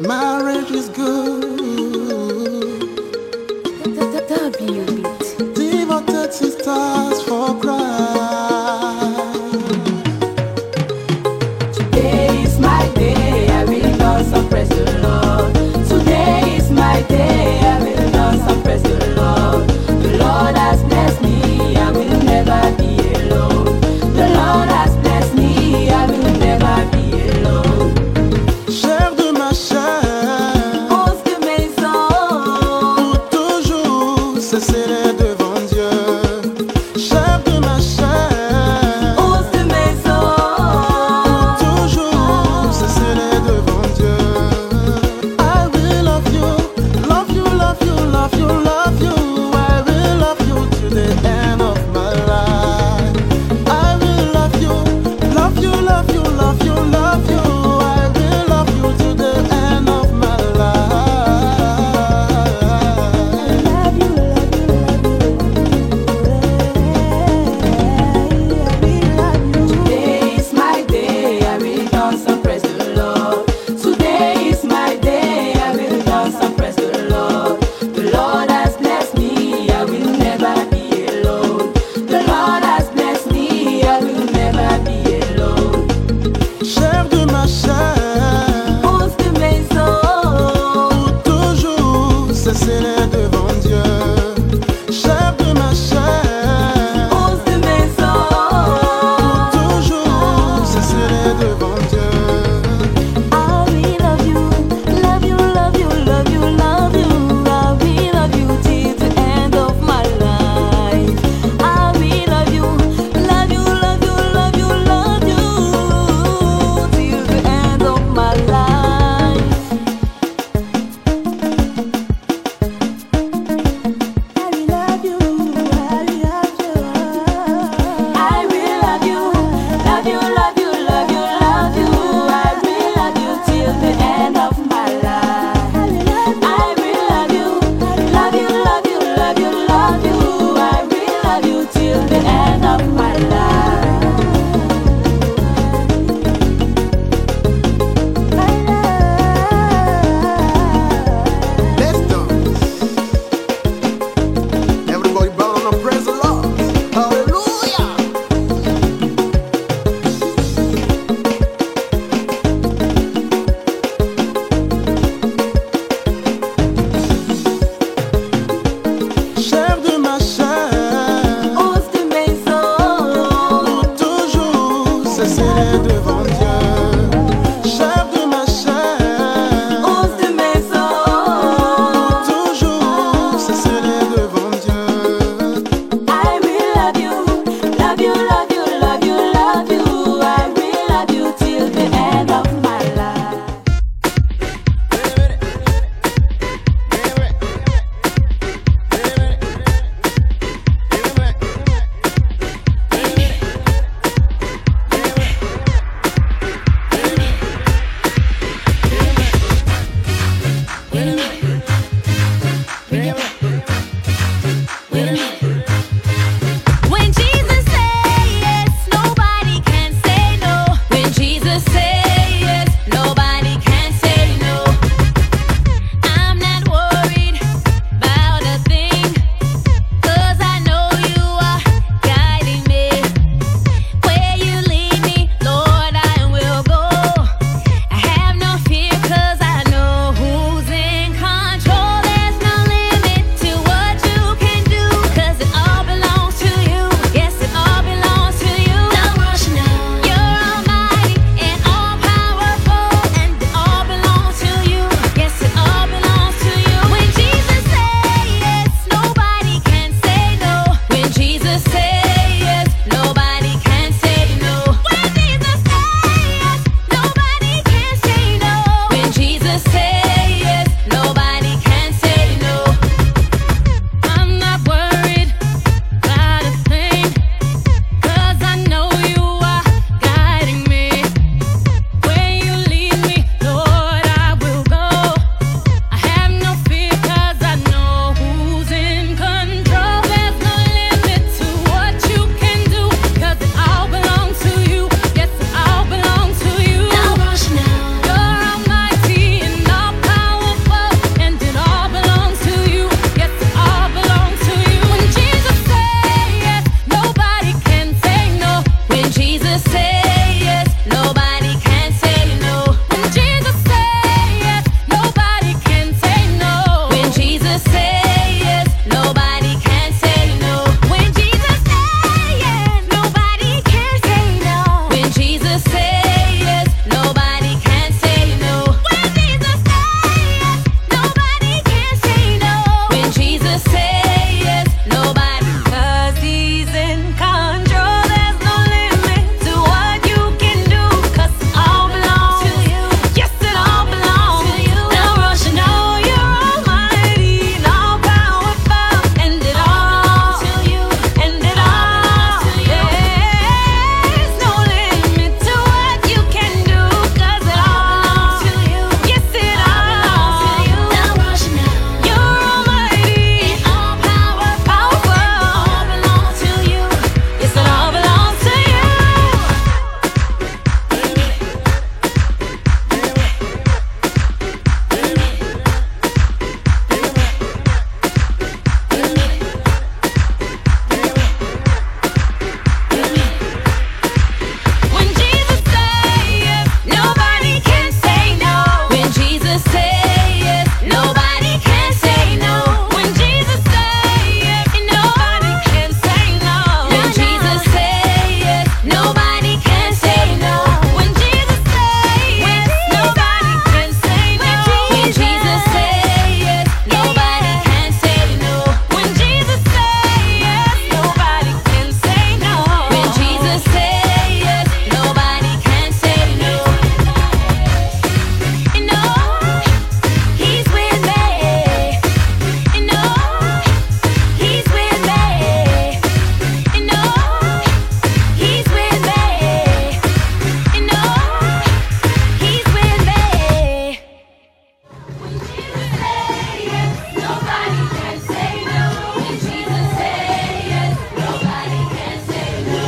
Marriage is good. W beat. Devoted sisters for Christ. Today is my day, I will dance and praise the Lord. Today is my day, I will dance and praise the Lord. The Lord has blessed me, I will never be alone. The Lord has blessed me, I will never be alone. Chair de ma chair, Cause de mes os, pour toujours cesserai devant Dieu. Chair de ma chair, cause de mes os, toujours cesserai devant Dieu. I will love you, love you, love you, love you, love you. I will love you to the end of my life. I will love you, love you, love you, love you, love you. I will love you to the end of my life. love you, love you, love you. Today is my day, I will dance and praise the Lord. Today is my day, I will dance and praise the Lord. The Lord has blessed me, I will never be alone. The Lord has blessed me, I will never be alone. Chair de ma chair, Cause de mes os, pour toujours cesserai devant Dieu. Chair de ma chair, cause de mes os, toujours cesserai devant Dieu. I will love you, love you, love you, love you, love you. I will love you till the end of my life. I will love you, love you, love you, love you, love you till the end of my life. I will love you, I will love you. I will love you, love you, love you, love you, love you. I will love you till the end of my life. I will love you, love you, love you, love you, love you. I will love you till the end of my life. Let's dance. Everybody bow down and praise the Lord. Hallelujah. Chair de ma chair, Cause de mes os, pour toujours cesserai devant Dieu. Chair de ma chair, cause de mes os. toujours cesserai devant Dieu. I will love you, love you, love you, love you, love you. I will love you till the end of my life. Jesus say yes, nobody can say no. When Jesus say yes, nobody can say no. When Jesus say yes, nobody can say no. When Jesus say yes, nobody can say no. When Jesus say yes, nobody can say no. When Jesus say yes, nobody can say no. When Jesus say yes, nobody, 'cause he's in control. There's no limit to what you can do, 'cause it all belongs to you. Yes, it all belongs to you. Now rush and know you're almighty and all powerful, and it all to you, and it all to you. There's no limit to what you can do, 'cause it all to you. Yes, it all to you. Now rush and know you're almighty and all powerful, all belongs to you. Yes, it all belongs to you. When Jesus say yes, nobody can say no. When Jesus say yes, nobody can say no. When Jesus say yes, nobody can say no. When Jesus say yes, nobody can say no. When Jesus say yes, nobody can say no. When Jesus say yes, nobody can say no. When Jesus say yes, nobody can say no. When Jesus say yes, nobody can say no. You know, he's with me. You know, he's with me. You know, he's with me. You know, he's with me. When Jesus say yes, nobody can say no. When Jesus say yes, nobody can say no.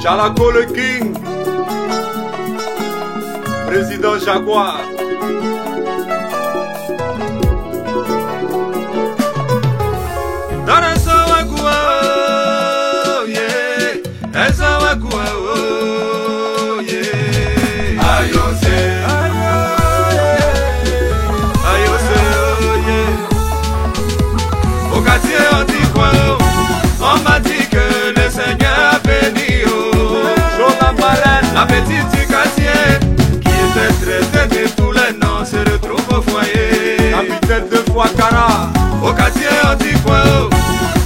Jalako le King, président Jaguar. Dara Sawagua, yeah, Ezawagua, oh, yeah. Ayose, Ayose, oh, yeah. Au quartier antiquois, on m'a dit que le Seigneur a béni, oh. La petite du quartier, qui était traitée de tous les noms, se retrouve au foyer. Capitaine de Fouakara, au quartier antiquois,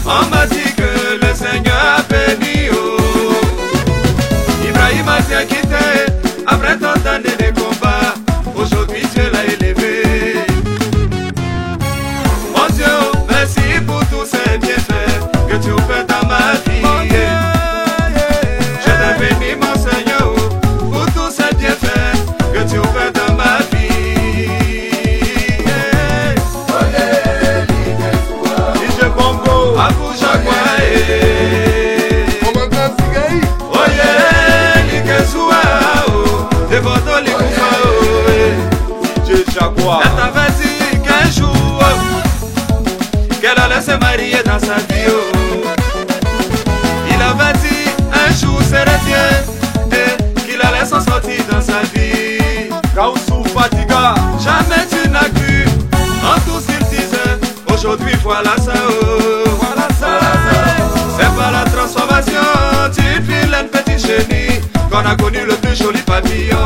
on m'a dit que le Seigneur a béni, oh. Ibrahim a été quitté, après tant d'années de combat, aujourd'hui Dieu l'a élevé. Mon Dieu, merci pour tous ces bienfaits que tu fais dans ma vie. Je te bénis mon Seigneur pour tous ces bienfaits que tu fais dans ma vie. DJ Bongo, Abou Jaguar. Oye, Likezua, Devoto Likufa, DJ Jaguar. Elle t'avait dit qu'un jour qu'elle allait se marier dans sa vie. Il avait dit un jour serait bien et qu'il allait s'en sortir dans sa vie. Kaoussou Fatiga, jamais tu n'as cru en tout ce qu'il disait. Aujourd'hui voilà ça, oh. Voilà ça. C'est pas la transformation d'une vilaine petite chenille qu'on a connu le plus joli papillon.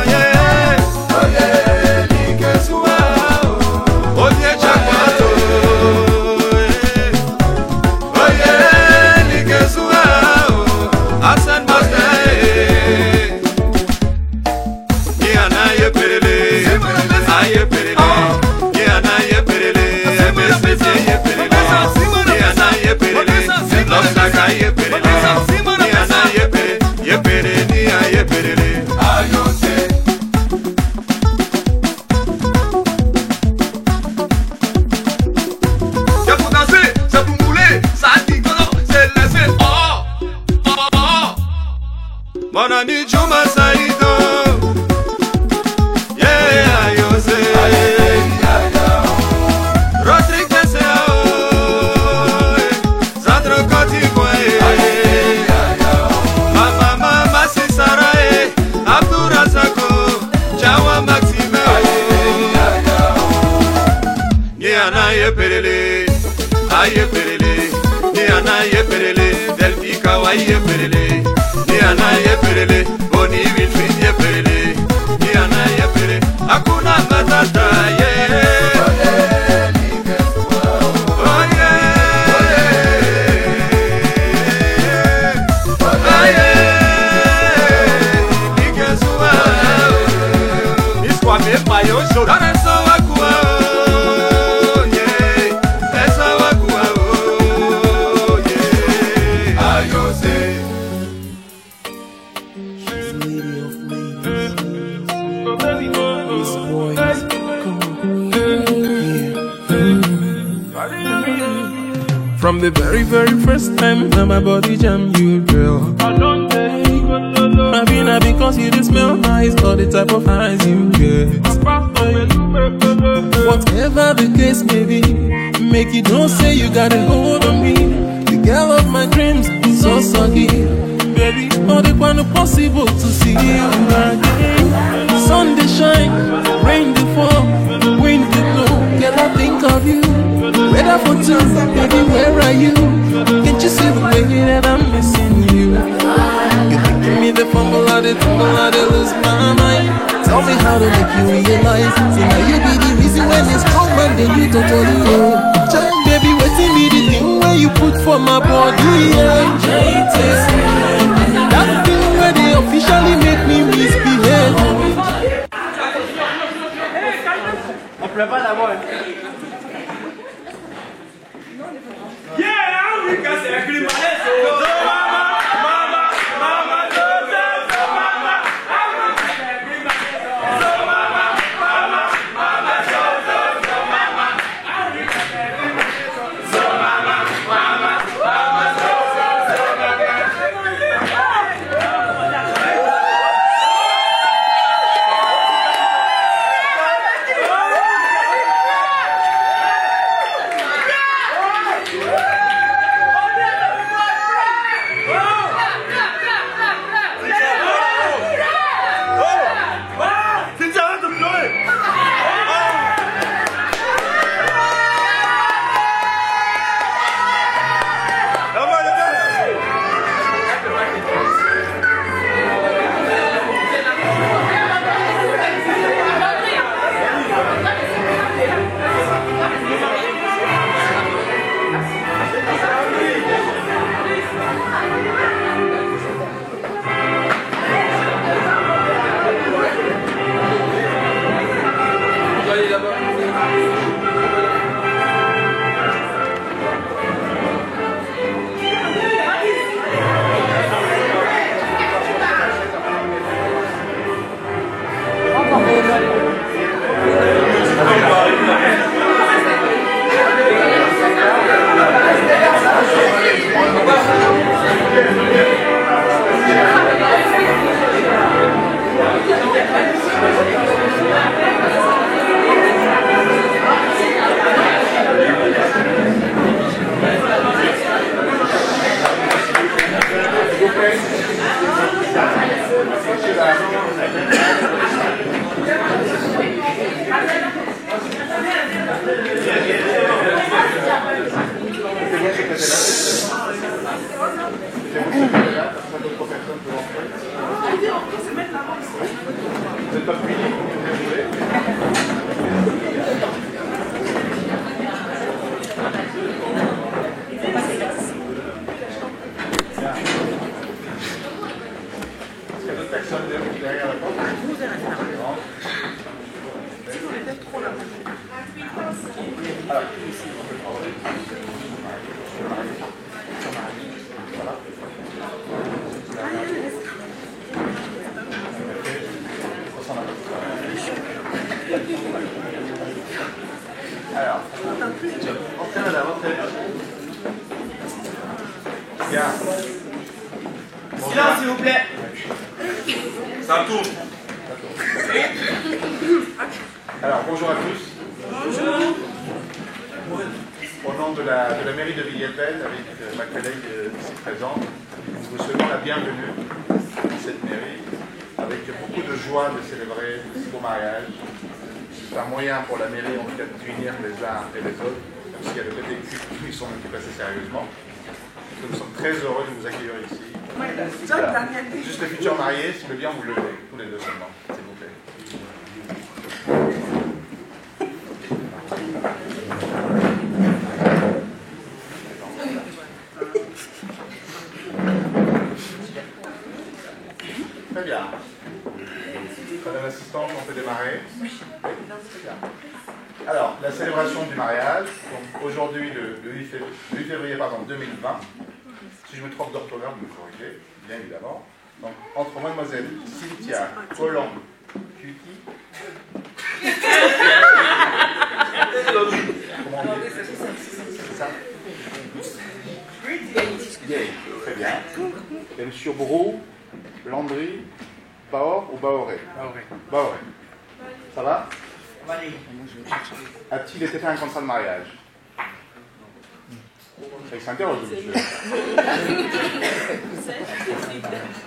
Yeah. Oh yeah, Likezua, oh yeah, Jaguato. Oh yeah, Likezua, Hassan Master. Yana ye perele, aye perele. Yana ye perele, MSC ye perele. Yana ye perele, Lobsaka ye perele. Yana ye perele, aye perele. Ayose. C'est pour danser, c'est pour mouler, ça dit que non, c'est laisser. Oh, oh, oh. Mon ami Juma Saïdo. Yeah, Ayose. Rodriguez, oh. perele, Niana ye perele, Delphi Kawaii ye perele, Niana ye perele, Boni Wilfried ye perele, Niana ye perele, Hakuna Matata ye. From the very first time that my body jam you, girl, maybe not because you just smell nice or the type of eyes you get. Whatever the case may be, make you don't say you got a hold on me. The girl of my dreams is so soggy, baby. All the one possible to see you again. Sun they shine, rain they fall, wind they blow. Girl, I think of you. Weather for two, baby, where are you? Can't you see the way that I'm missing you? You're making me the fumble, I lose my mind. Tell me how to make you realize. So now you be the reason when it's strong, man, then you totally know. Child, baby, waiting me the thing where you put for my body, yeah. That thing where they officially make me misbehave. On prépare d'abord. Yeah, we can say agree, Alors, entrez madame, entrez. Bien. Silence s'il vous plaît. Ça tourne. Alors, bonjour à tous. Bonjour. Au nom de la mairie de Villiers-Belle, avec ma collègue ici présente, nous vous souhaitons la bienvenue dans cette mairie, avec beaucoup de joie de célébrer ce beau mariage. C'est un moyen pour la mairie en tout cas d'unir les uns et les autres. s'il y a le côté cul, ils s'en occupent assez sérieusement. Nous sommes très heureux de vous accueillir ici. Voilà. Juste les futurs mariés, si vous voulez bien vous lever, tous les deux seulement, s'il vous plaît. Très bien. Madame l'assistante, on peut démarrer. Alors, la célébration du mariage, donc aujourd'hui, le 8 février 2020. Si je me trompe d'orthographe, vous me corrigez, bien évidemment. Donc, entre mademoiselle Cynthia Colomb Cutie. Comment on dit? C'est ça? Gay, très bien. Et monsieur Brou, Landry, Baor ou Baoré? Baoré. Ça va? A-t-il été fait un contrat de mariage? Il s'interroge, monsieur. Il n'y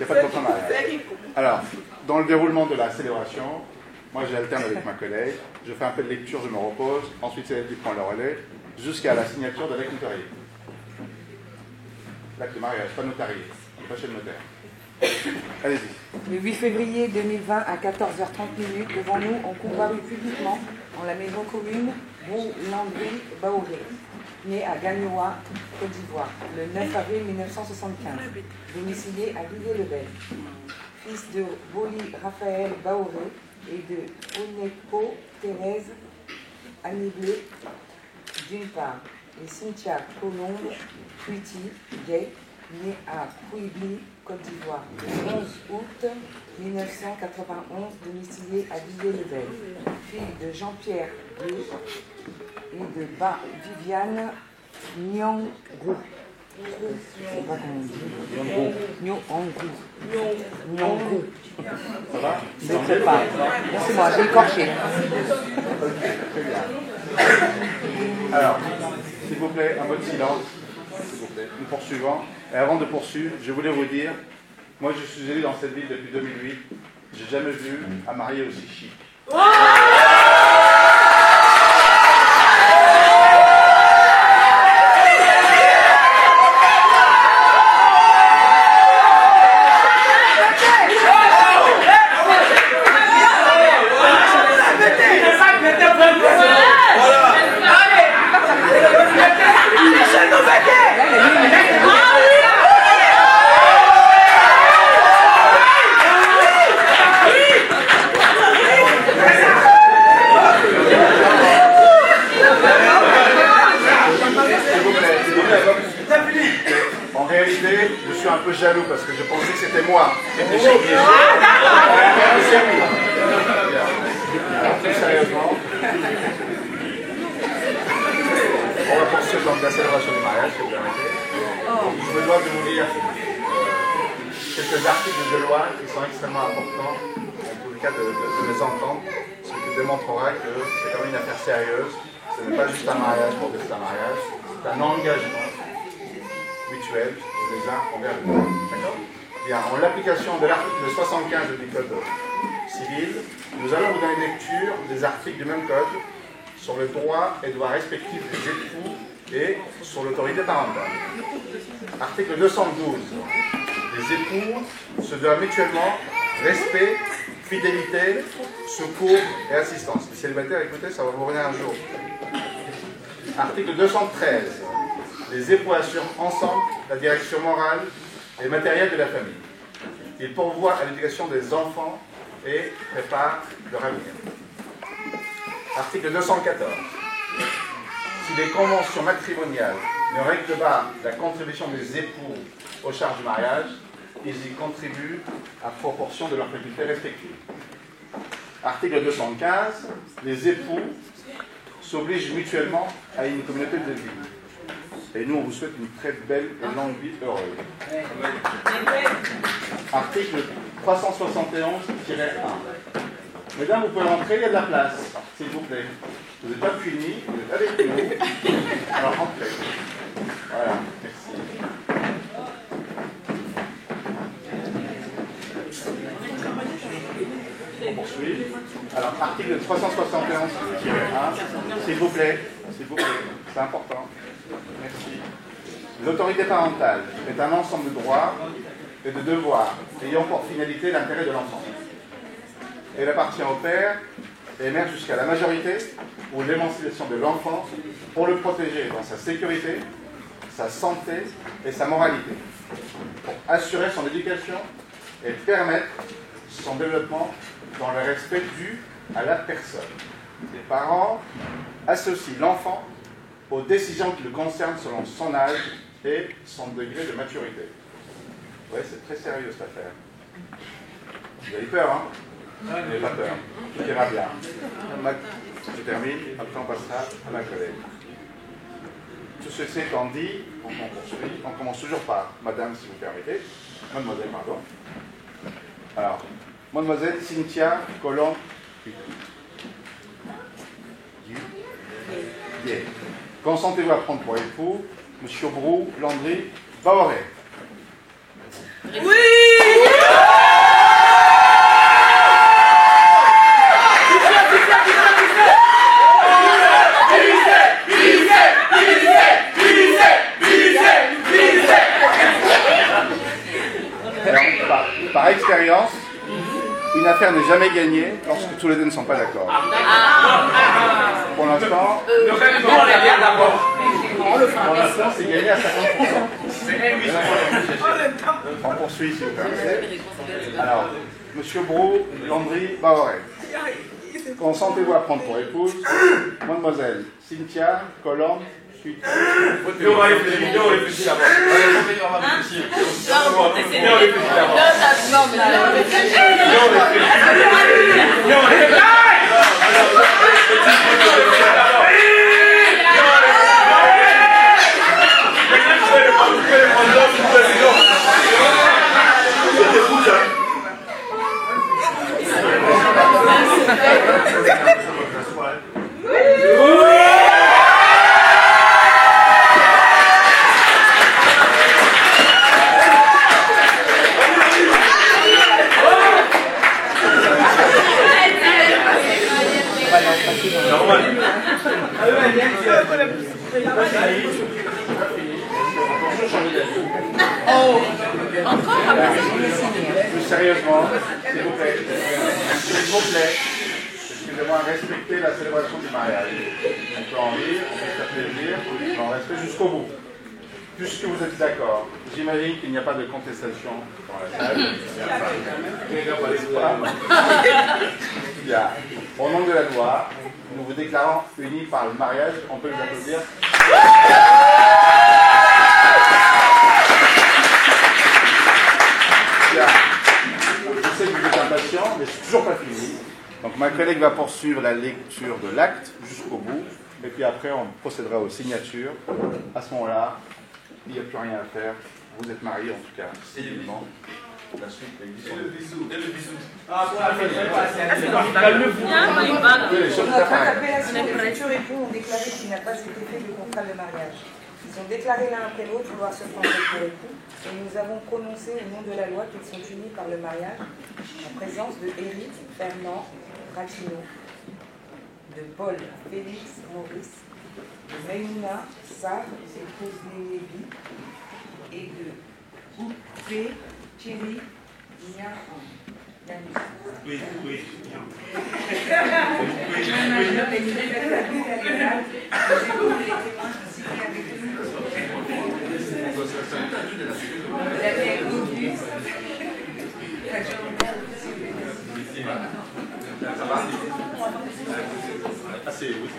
a pas de contrat de mariage. Alors, dans le déroulement de la célébration, moi j'alterne avec ma collègue, je fais un peu de lecture, je me repose, ensuite c'est elle qui prend le relais, jusqu'à la signature de l'acte notarié. L'acte de mariage, pas notarié, pas chez le notaire. Allez-y. Le 8 février 2020 à 14h30 devant nous ont comparu publiquement en la maison commune Landry-Baoré, né à Gagnoa, Côte d'Ivoire, le 9 avril 1975, domicilié à Villiers-le-Bel, fils de Boli Raphaël Baoré et de Onepo Thérèse Aniblé d'une part, et Cynthia Colombe Cutie, gay, née à Kouibli, Côte d'Ivoire, le 11 août 1991, domicilié à Villiers-le-Bel, fille de Jean-Pierre Blé et de Viviane Nyongou. Je ne sais pas comment on dit. Nyongou. Ça va? Je ne sais pas. C'est moi, j'ai écorché. Très bien. Alors, s'il vous plaît, un mot de silence. S'il vous plaît. Nous poursuivons. Et avant de poursuivre, je voulais vous dire, moi je suis élu dans cette ville depuis 2008, j'ai jamais vu un marié aussi chic. En réalité, je suis un peu jaloux parce que je pensais que c'était moi qui étais chic. Alors, plus sérieusement, on va poursuivre donc la célébration du mariage, si vous permettez. Je me dois de vous lire quelques articles de loi qui sont extrêmement importants, en tout cas de les entendre, ce qui démontrera que c'est quand même une affaire sérieuse. Ce n'est pas juste un mariage pour dire c'est un mariage, c'est un engagement mutuel les uns envers les autres. D'accord? Bien, en l'application de l'article 75 du Code civil, nous allons vous donner lecture des articles du même code sur le droit et devoir respectifs des époux et sur l'autorité parentale. Article 212. Les époux se doivent mutuellement respect, fidélité, secours et assistance. Les célibataires, écoutez, ça va vous revenir un jour. Article 213. Les époux assurent ensemble la direction morale et matérielle de la famille. Ils pourvoient à l'éducation des enfants et préparent leur avenir. Article 214. Si les conventions matrimoniales ne règlent pas la contribution des époux aux charges du mariage, ils y contribuent à proportion de leurs facultés respectives. Article 215. Les époux s'obligent mutuellement à une communauté de vie. Et nous, on vous souhaite une très belle et longue vie heureuse. Article 371-1. Mesdames, vous pouvez rentrer, il y a de la place, s'il vous plaît. Vous n'êtes pas punis, vous êtes avec nous. Alors, rentrez. Voilà, merci. On poursuit. Alors, article 371-1, s'il vous plaît, s'il vous plaît. C'est important. Merci. L'autorité parentale est un ensemble de droits et de devoirs ayant pour finalité l'intérêt de l'enfant. Elle appartient au père et émerge jusqu'à la majorité ou l'émancipation de l'enfant pour le protéger dans sa sécurité, sa santé et sa moralité, pour assurer son éducation et permettre son développement dans le respect dû à la personne. Les parents associent l'enfant aux décisions qui le concernent selon son âge et son degré de maturité. Oui, c'est très sérieux cette affaire. Vous avez peur, hein? N'ayez pas peur. Tout ira bien. Je termine, après on passera à ma collègue. Tout ceci étant dit, on poursuit. On commence toujours par madame, si vous permettez. Mademoiselle, pardon. Alors, mademoiselle Cynthia Colomb. Yeah. Consentez-vous à prendre pour époux monsieur Brou Landry Baoré? Oui! Par expérience, une affaire n'est jamais gagnée lorsque tous les deux ne sont pas d'accord. Pour l'instant, c'est gagné à 50%. On poursuit, si vous permettez. Alors, monsieur Brou Landry Baoré, consentez-vous à prendre pour épouse mademoiselle Cynthia Colomb. On va réfléchir d'abord. Plus sérieusement, s'il vous plaît, excusez-moi, respectez la célébration du mariage. On peut en rire, on peut se faire plaisir, mais on respecte jusqu'au bout. Puisque vous êtes d'accord, j'imagine qu'il n'y a pas de contestation dans la salle. Bien. Au nom de la loi, nous vous déclarons unis par le mariage. On peut les applaudir. Bien. Je sais que vous êtes impatients, mais c'est toujours pas fini. Donc ma collègue va poursuivre la lecture de l'acte jusqu'au bout. Et puis après, on procédera aux signatures. À ce moment-là, il n'y a plus rien à faire. Vous êtes mariés en tout cas, civilement. La suite existe. Et le bisou. Et le bisou. Ah, Après appellation, les futurs époux ont déclaré qu'il n'a pas été fait de contrat de mariage. Ils ont déclaré l'un après l'autre vouloir se prendre pour époux. Et nous avons prononcé au nom de la loi qu'ils sont unis par le mariage en présence de Éric Fernand Ratino, de Paul Félix Maurice, de Maïmouna Sarr Lévi et de Oupé Thierry Nian. Oui. Assez, oui.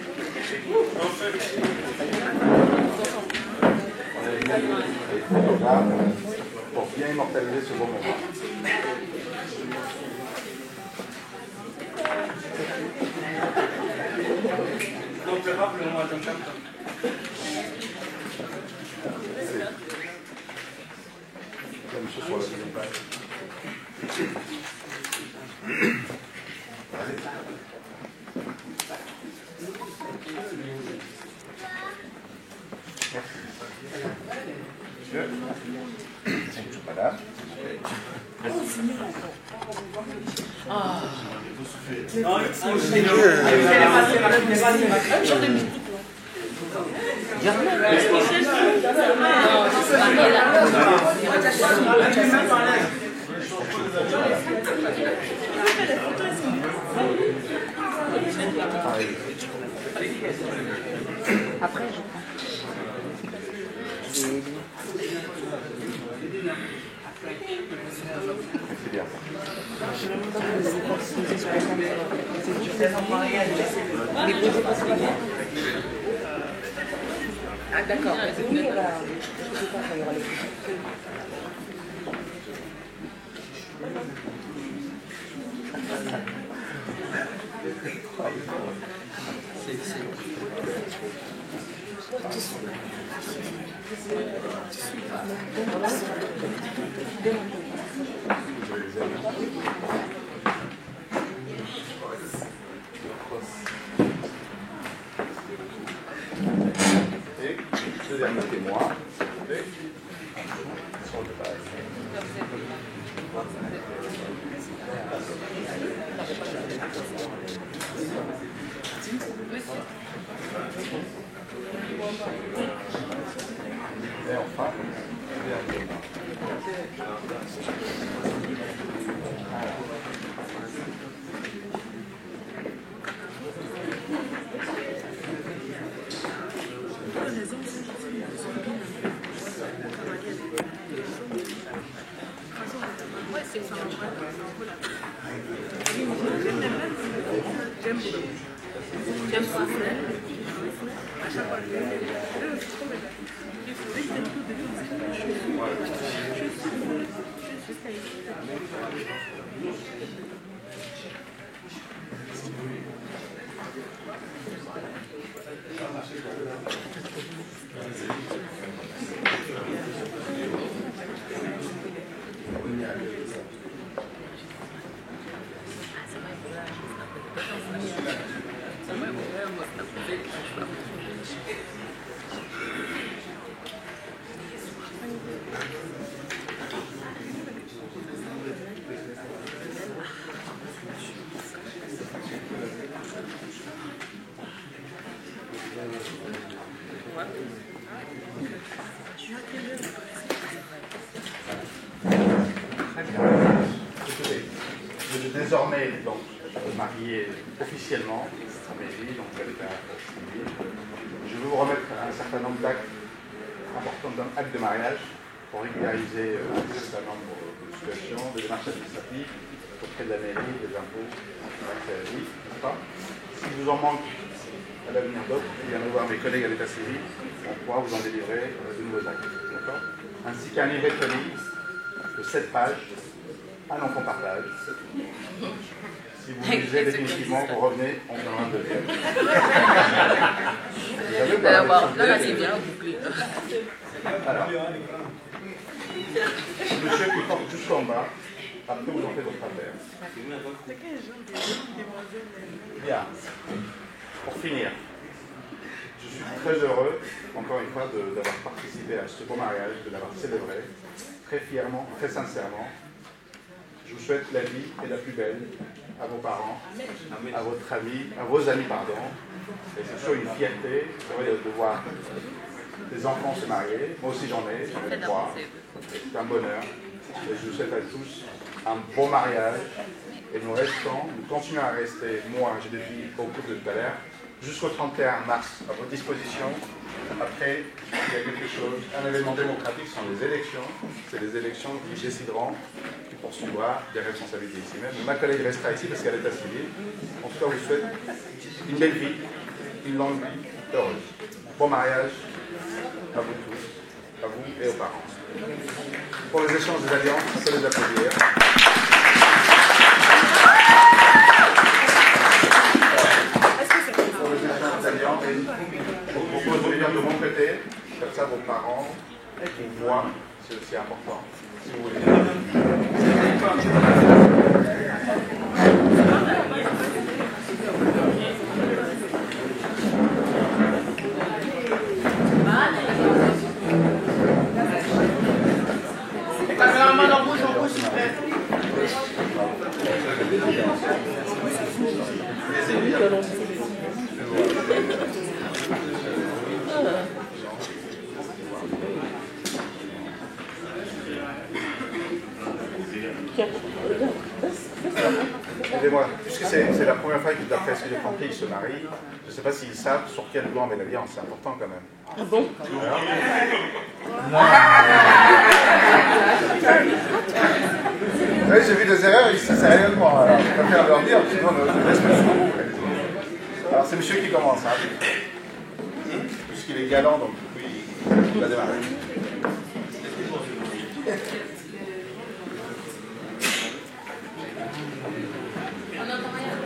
Pour bien immortaliser ce beau moment. Donc, le rap, le nom à comme ça. Monsieur sur la deuxième page. Voilà. Après, je prends. C'est bien. Ah d'accord. Oui, bah, je sais pas quand il y aura les Et ce dernier témoin, sur le base. Et enfin, le dernier. Écoutez, je suis désormais donc marié officiellement à Mairie, donc à l'état civil. Je vais vous remettre un certain nombre d'actes importants d'actes de mariage pour régulariser un certain nombre de situations, de démarches administratives auprès de la mairie, des impôts, l'accès à la vie, n'est-ce pas? Si vous en manque à l'avenir d'autres, viendrez voir mes collègues à l'état civil, on pourra vous en délivrer de nouveaux actes, d'accord? Ainsi qu'un livret de famille de 7 pages, un enfant partage. Si vous lisez définitivement, vous revenez, on donnera un deuxième. Vous avez Là, c'est bien bouclé. Alors, monsieur qui porte jusqu'en bas, après vous en faites votre affaire. Bien. Pour finir, je suis très heureux, encore une fois, d'avoir participé à ce beau mariage, de l'avoir célébré, très fièrement, très sincèrement. Je vous souhaite la vie et la plus belle à vos parents, à votre ami, à vos amis, pardon. Et c'est toujours une fierté de voir des enfants se marier. Moi aussi j'en ai 3. C'est un bonheur. Et je vous souhaite à tous un beau mariage. Et nous continuons à rester, moi j'ai des filles au couple de tout à l'heure, jusqu'au 31 mars à votre disposition. Après, il y a quelque chose, un événement démocratique, ce sont les élections. C'est les élections qui décideront, qui poursuivra des responsabilités ici même. Ma collègue restera ici parce qu'elle est à civil. En tout cas, je vous souhaite une belle vie, une longue vie, heureuse. Bon mariage à vous tous, à vous et aux parents. Pour les échanges des alliances, je peux les applaudir. Pour les échanges des alliances, je vous propose de venir de mon côté, comme ça vos parents vous voient, c'est aussi important. Si vous voulez. Aidez-moi, puisque c'est la première fois que d'après ce que j'ai compris, ils se marient, je ne sais pas s'ils savent sur quel doigt on met l'alliance, c'est important quand même. Ah bon? Oui, j'ai vu des erreurs ici, sérieusement, alors je préfère leur dire, sinon on ne laisse pas jusqu'au bout. Alors c'est monsieur qui commence, hein. Puisqu'il est galant, donc oui, il va démarrer.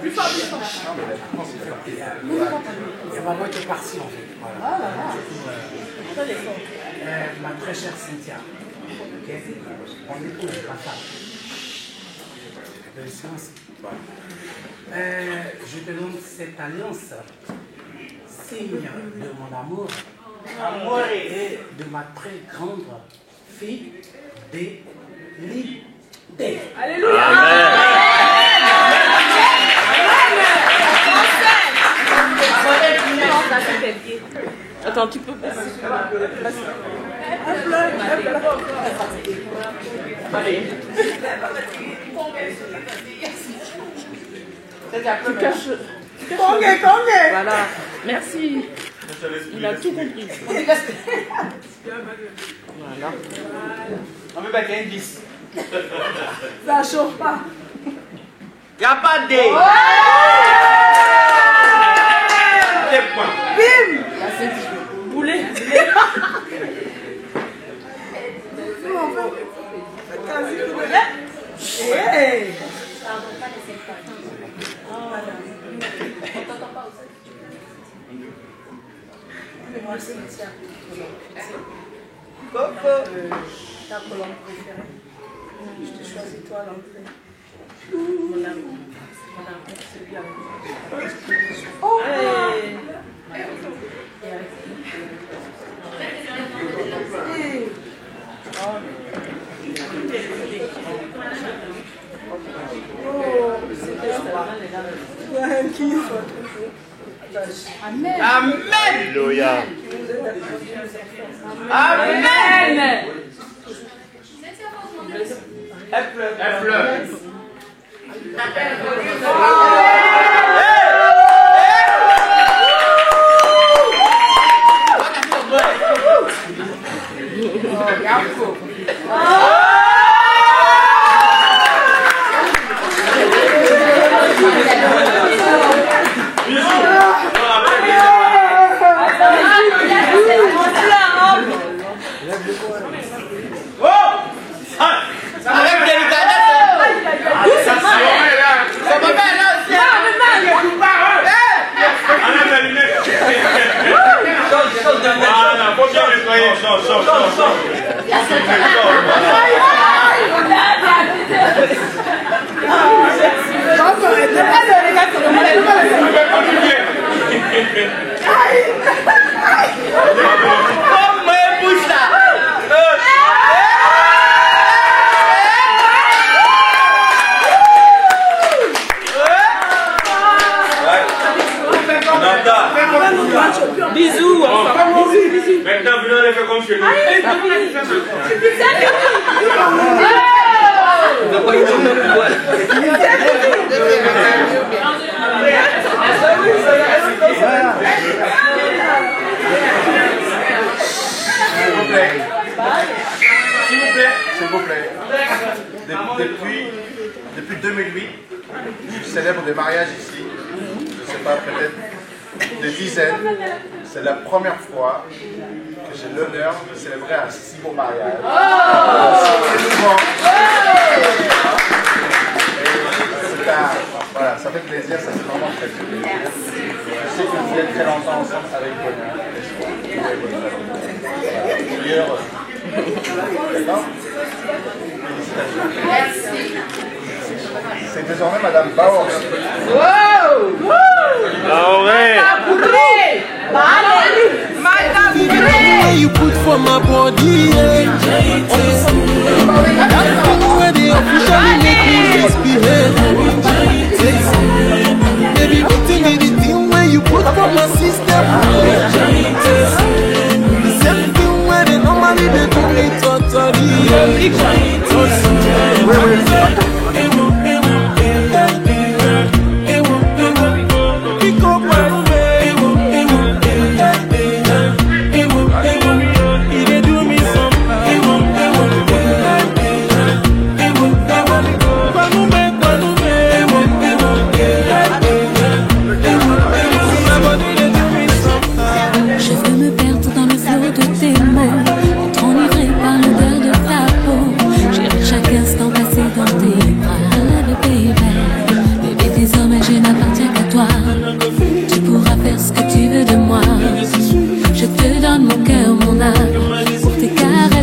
Plus fort, plus fort. Et maman était partie en fait. Voilà. Ah là là. Ma très chère Cynthia, okay. On épouse ma femme. De sens. Je te donne cette alliance, signe de mon amour et de ma très grande fidélité. Alléluia. Attends, tu peux passer. Allez. Tu caches. Voilà. Merci. Il a tout compris. Voilà. On peut pas qu'il y ait 10. Ça chauffe pas. Il n'y a pas de dé. Des points. Bim. Boulet. Hey. Coco. Ta colombe préférée. Je te choisis toi l'entrée. Mon amour. Mon amour, c'est bien. Oh. Hey. Amen. Amen. Alléluia. Amen. Elle pleure. Elle pleure. Bisous. Maintenant, vous allez faire comme chez nous. S'il vous plaît. Depuis 2008, je célèbre des mariages ici. Je ne sais pas, peut-être des dizaines. C'est la première fois que j'ai l'honneur de célébrer un si beau mariage. Voilà, ça fait plaisir, ça c'est vraiment très plaisir. Je sais que vous êtes très longtemps ensemble avec bonheur. D'ailleurs, d'accord ? Félicitations. C'est désormais Madame Bauer. You put for my body, where they officially make me misbehave. Baby, putting me the thing where you put for my system. The same thing where they normally they do me totally.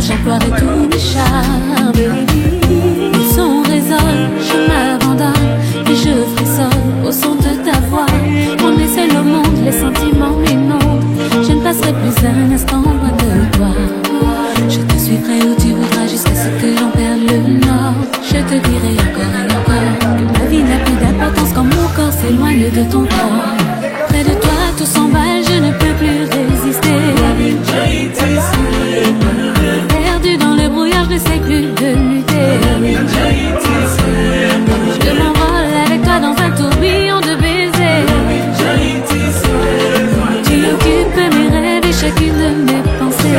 j'emploierai tous mes charmes. Le son résonne, je m'abandonne et je frissonne au son de ta voix. On est seul au monde, les sentiments m'inondent. Je ne passerai plus un instant loin de toi. Je te suivrai où tu voudras jusqu'à ce que j'en perde le nord. Je te dirai encore et encore que ma vie n'a plus d'importance quand mon corps s'éloigne de ton corps. Près de toi tout s'emballe, je ne peux plus résister. Perdu dans le brouillard, je ne sais plus de lutter. Je m'envole avec toi dans un tourbillon de baisers. Tu occupes mes rêves et chacune de mes pensées.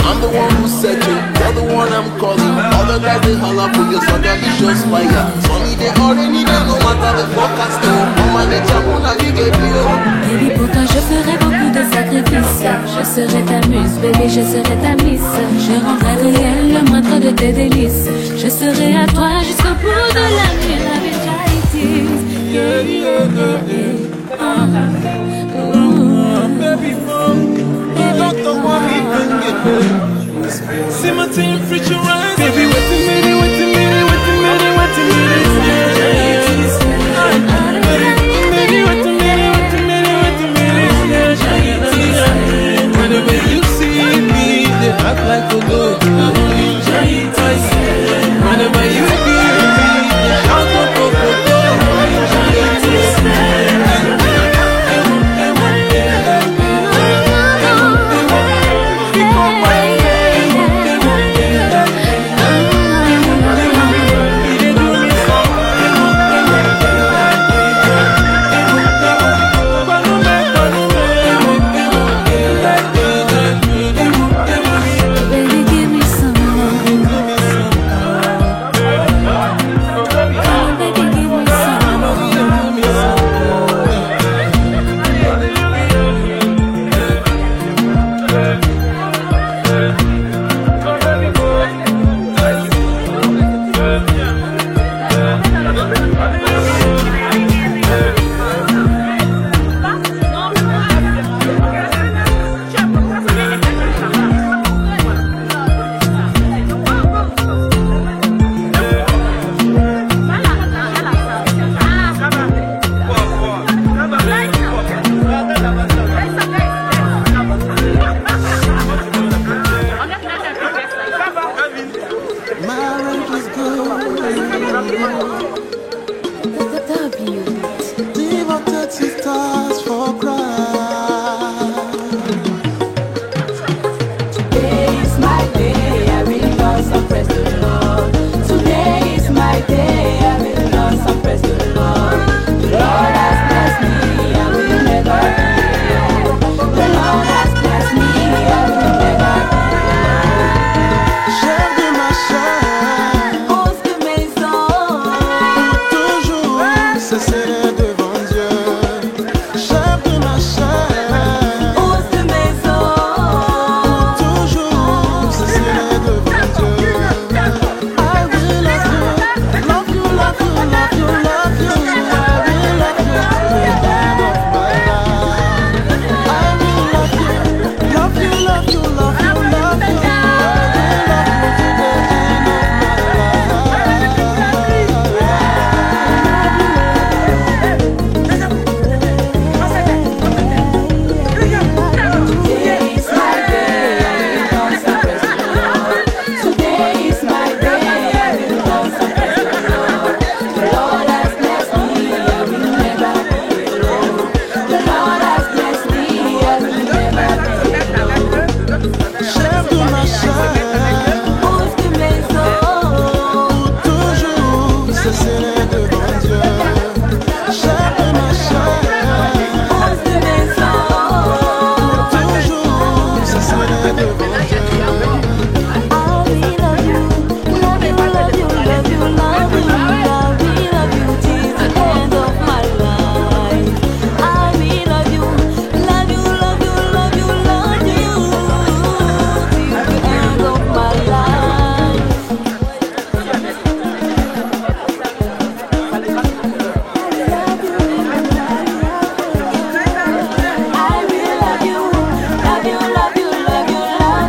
I'm the one who said you, you're the one I'm calling. All the guys they holler for you, so that is just fire. Mommy they already need no matter the forecast. Mama they jump on you get Baby, pour toi je ferai beaucoup de sacrifices. Je serai ta muse, baby, je serai ta miss. Je rendrai réel le moindre de tes délices. Je serai à toi jusqu'au bout de la nuit. La vérité, see my team futurized. Baby, wait a minute, wait a minute, wait a minute, wait a minute. Baby, wait a minute, wait a minute, wait a minute. Whenever you see me, they act like a good. Whenever you hear me, they shout out for good.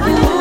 love you.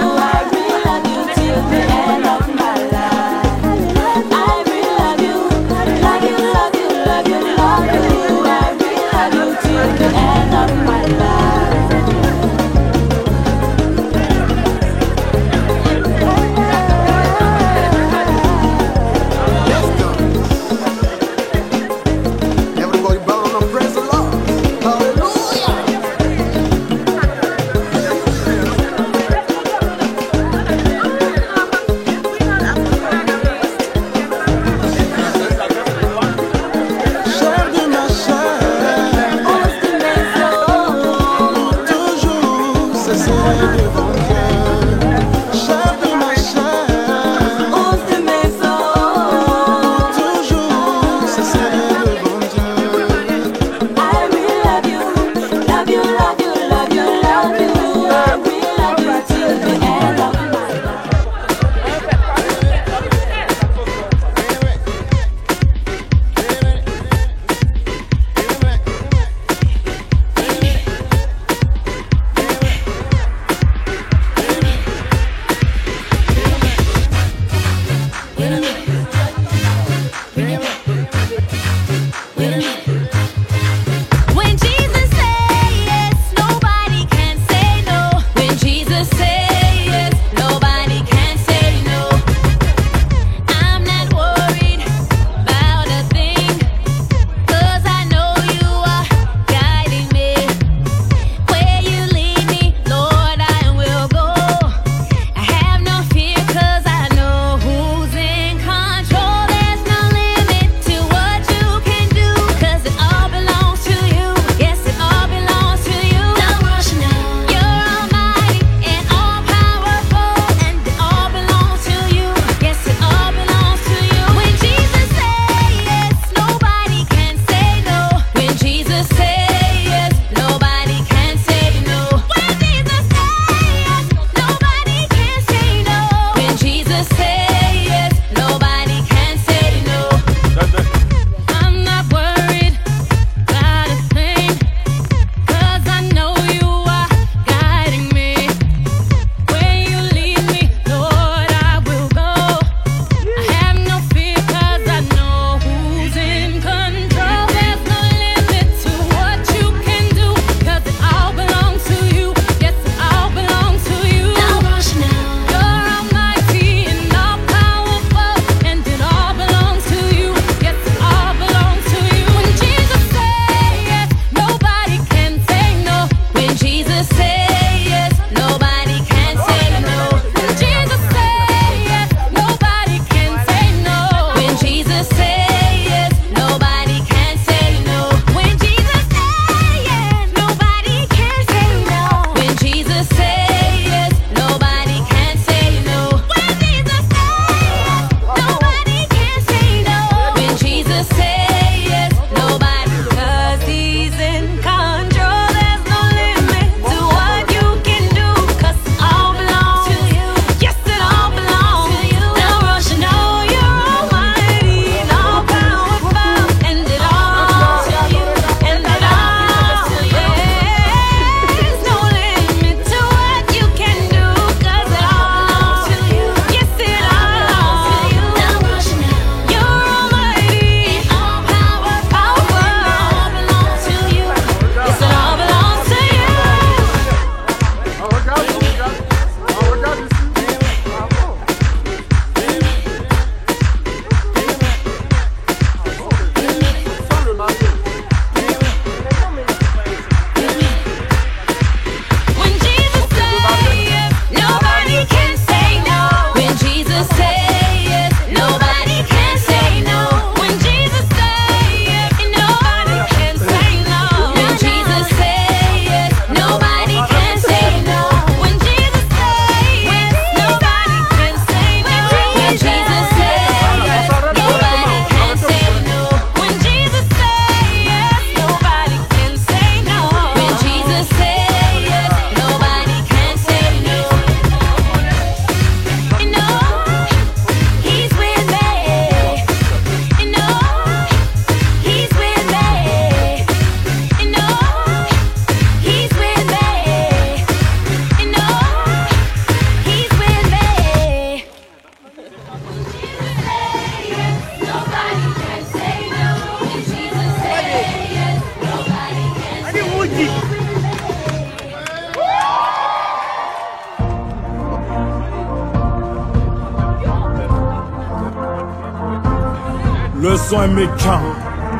Le son est méchant,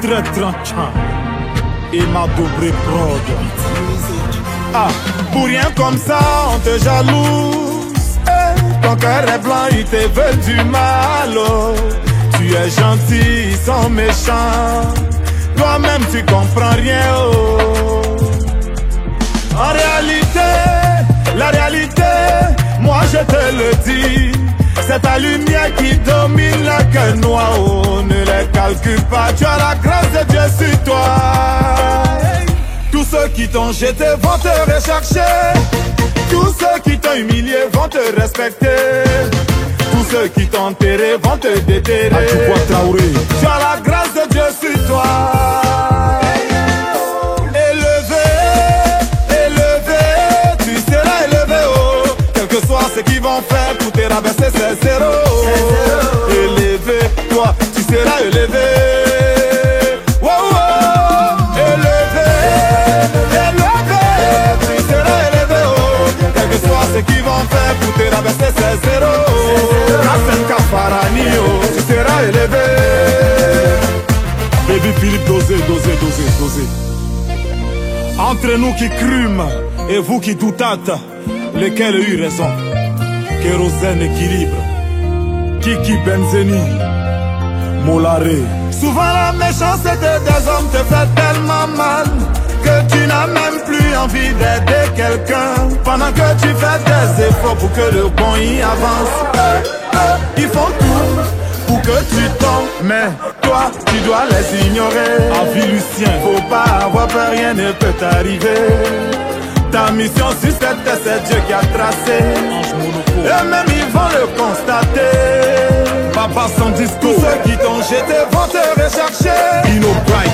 très tranchant. Et ma double prod. Ah, pour rien comme ça, on te jalouse. Ton cœur est blanc, ils te veulent du mal. Oh. Tu es gentil, ils sont méchants. Toi-même, tu comprends rien. Oh. En réalité, la réalité, moi je te le dis. C'est ta lumière qui domine la cœur noir. Oh, ne les calcule pas, tu as la grâce de Dieu sur toi. Tous ceux qui t'ont jeté vont te rechercher. Tous ceux qui t'ont humilié vont te respecter. Tous ceux qui t'ont enterré vont te déterrer. Tu as la grâce de Dieu sur toi. Ce qu'ils vont faire pour te rabaisser, c'est zéro. Élevé, toi, tu seras élevé. Wow, wow. Élevé, élevé, tu seras élevé. Oh. Quel que soit ce qu'ils vont faire pour te rabaisser, c'est zéro. Kassel Kafarani, oh, tu seras élevé. Baby Philippe, dosez. Entre nous qui crûmes et vous qui doutâtes, lesquels ont eu raison? Kérosène équilibre, Kiki Benzeni, Molaré. Souvent la méchanceté des hommes te fait tellement mal que tu n'as même plus envie d'aider quelqu'un. Pendant que tu fais des efforts pour que le bon y avance, ils font tout pour que tu tombes. Mais toi, tu dois les ignorer. Avis Lucien, faut pas avoir peur, rien ne peut t'arriver. Ta mission sur cette terre, c'est Dieu qui a tracé. Et même ils vont le constater. Papa sans discours. Tous ceux qui t'ont jeté vont te rechercher.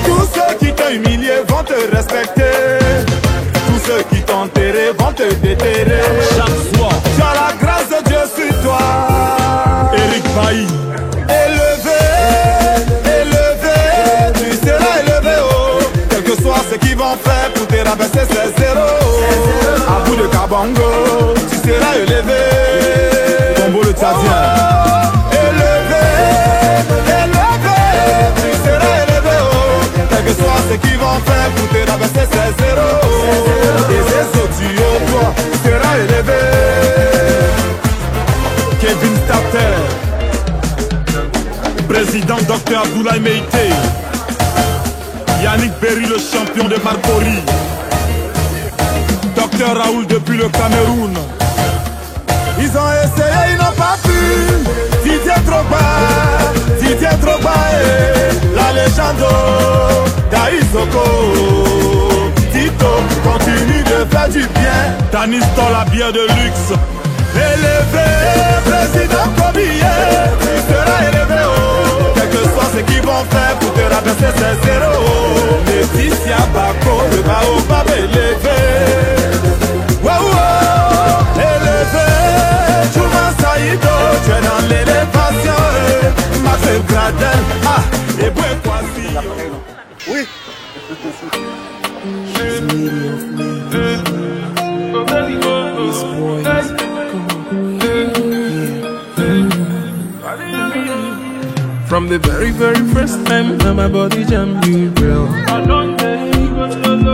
Tous ceux qui t'ont humilié vont te respecter. Tous ceux qui t'ont enterré vont te déterrer. Chaque soir, tu as la grâce de Dieu sur toi. Eric Bailly. Élevé, élevé, tu seras élevé. Oh. Quel que soit ce qu'ils vont faire pour te rabaisser, c'est zéro. À bout de Kabango, tu seras élevé. Combo le Tchadien. Élevé, élevé, tu seras élevé. Oh. Quel que soit ce qu'ils vont faire pour te rabaisser, c'est zéro. Et c'est ce tuyau, toi, tu seras élevé. Kevin Stater, président Dr Abdoulaye Meïté. Yannick Berry, le champion de Marcory. Docteur Raoul depuis le Cameroun. Ils ont essayé, ils n'ont pas pu. Didier Drogba et la légende d'Aïsoko. Tito continue de faire du bien. Tanis dans la bière de luxe. Élevé, président Kobiye, tu seras élevé. Oh. Quel que soit ce qu'ils vont faire pour te rabaisser, c'est zéro. Laetitia Bako, le baobab élevé. Wow, wow, élevé. Chouma Saïdo, tu es dans l'élévation. Maxel Gradel, ah, et Boué Kwasi. Oui. From the very, very first time that my body jammed you, girl.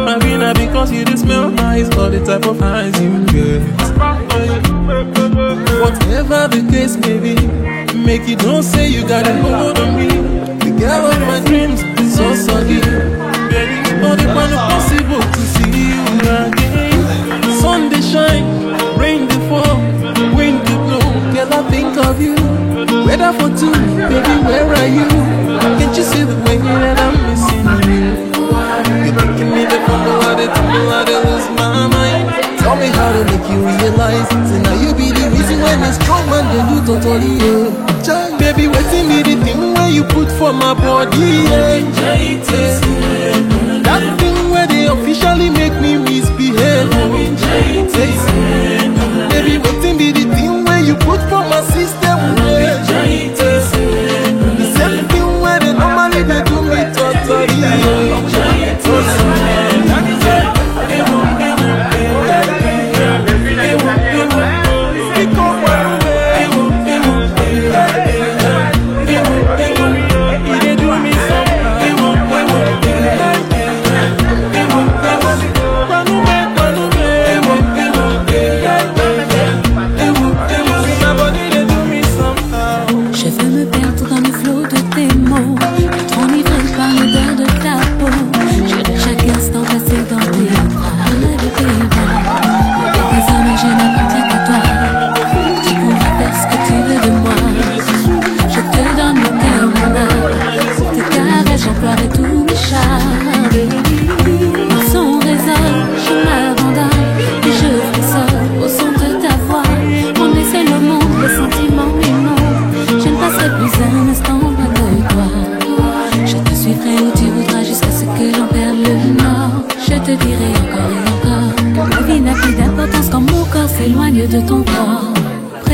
Marina, because you just smell nice, all the type of eyes you get. Whatever the case may be, make it don't say you got a hold on me. The girl of my dreams is so soggy. Baby, all the one possible to see you again. Sun they shine, rain they fall, wind they blow. Girl, I think of you. Weather for two, baby, where are you? Can't you see the way that I'm missing you? You're making me the fumble, I lose my mind. Tell me how to make you realize. Say now you be the reason when it's strong man they do totally, yeah. Baby, waiting me the thing where you put for my body, yeah. That thing where they officially make me misbehave. Baby, waiting me the thing where you put for my system, yeah. The same thing where they normally they do me totally, yeah.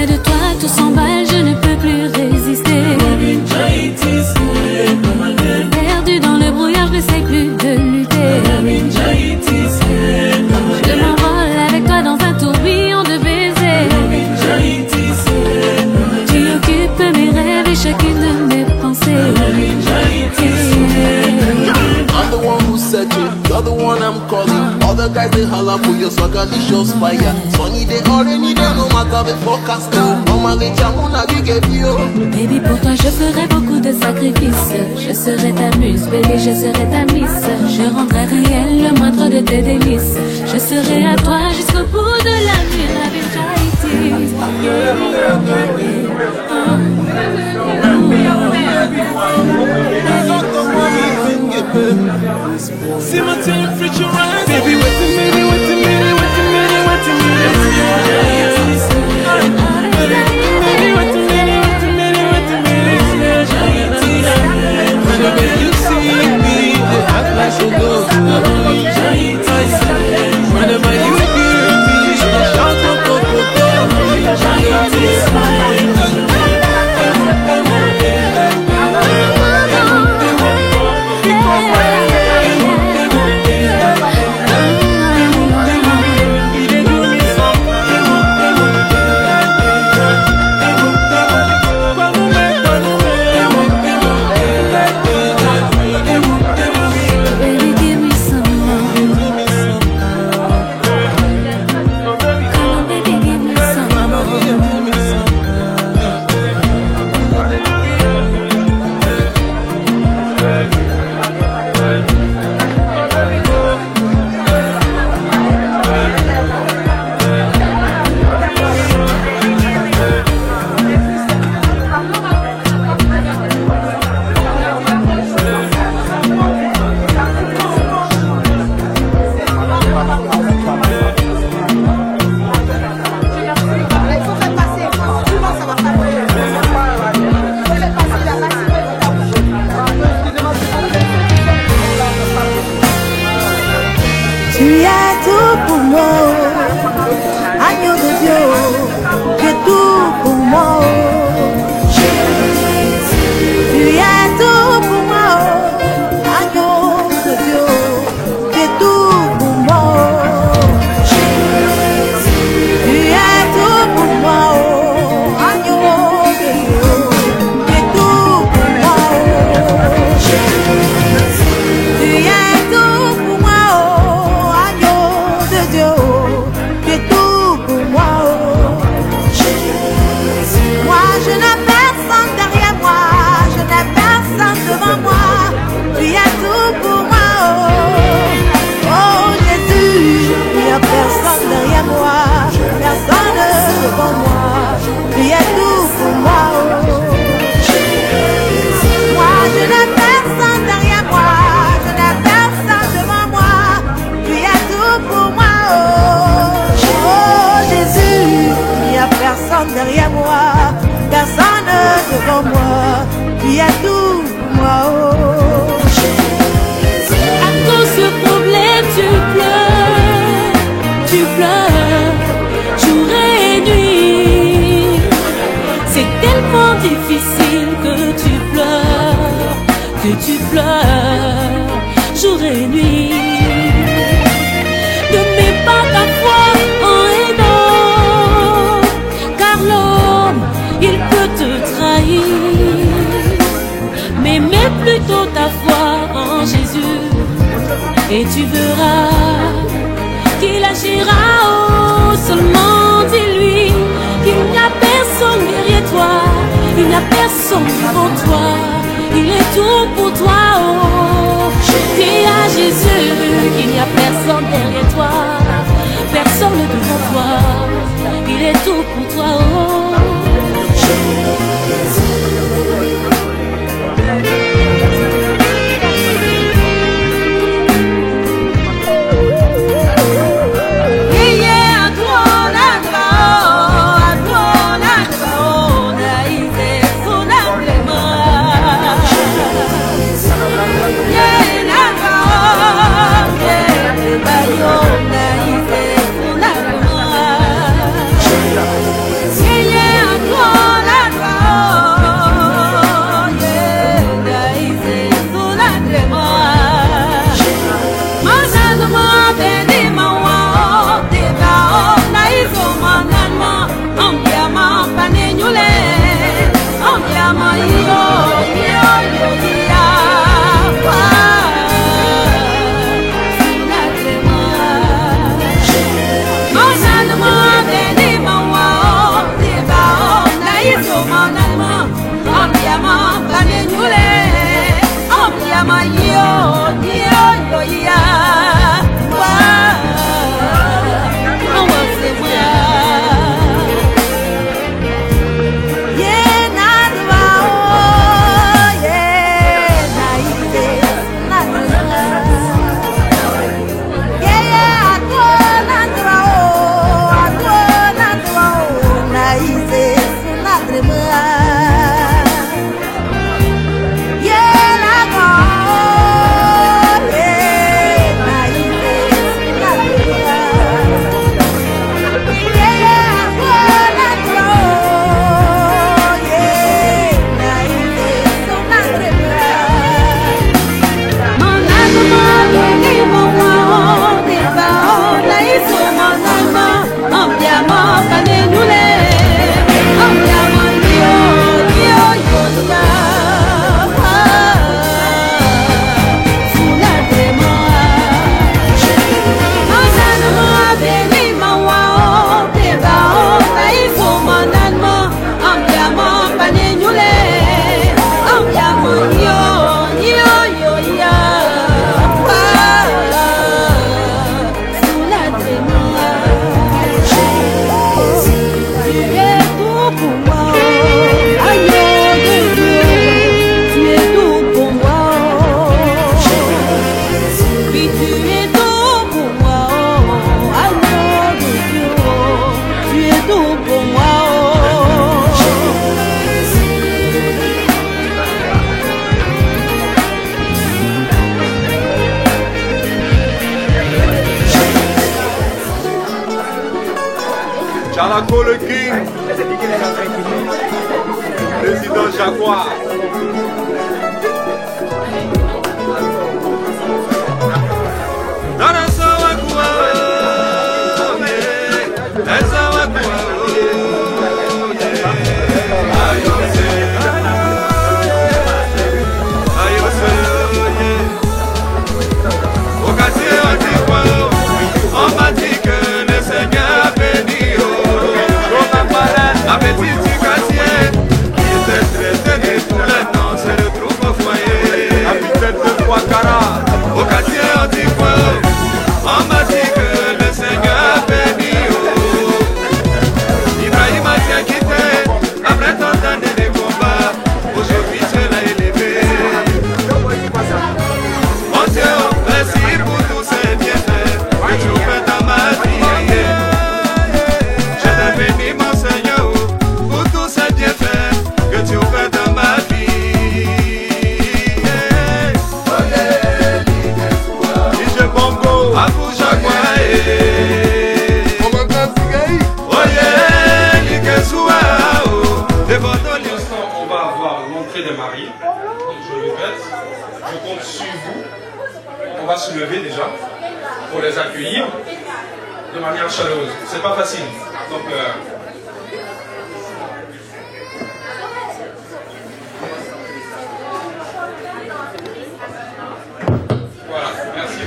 près de toi, tout s'emballe, je ne peux plus résister. Perdu dans le brouillard, je ne sais plus de lutter. Je m'envole avec toi dans un tourbillon de baisers. Tu occupes mes rêves et chacune de mes pensées. I'm the one who's searching, you're the one I'm calling. All the guys they holler for your swagger, the show's fire. Sunny they already they no matter the forecast. Mama they chamuna big you. Baby, pour toi je ferai beaucoup de sacrifices. Je serai ta muse, baby, je serai ta miss. Je rendrai réel le moindre de tes délices. Je serai à toi jusqu'au bout de la nuit. La See my team future rise. Baby, wait a minute, wait a minute, wait a minute, wait a minute. Whenever you see me, they act like you go. Whenever you hear me, they shout go go go go. Derrière moi, personne devant moi, tu as tout pour moi. À cause de problème, tu pleures, jour et nuit. C'est tellement difficile que tu pleures, jour et nuit. Ne mets pas ta foi en hainant, car l'homme, il peut te trahir. Mais mets plutôt ta foi en Jésus, et tu verras qu'il agira. Oh, seulement dis-lui qu'il n'y a personne derrière toi, il n'y a personne devant toi, il est tout pour toi. Oh, dis à Jésus qu'il n'y a personne derrière toi, personne devant toi, il est tout pour toi. Oh, Yeah. Chalako le King, président Jaguar. Je compte sur vous. On va se lever déjà pour les accueillir de manière chaleureuse. C'est pas facile. Donc, voilà, merci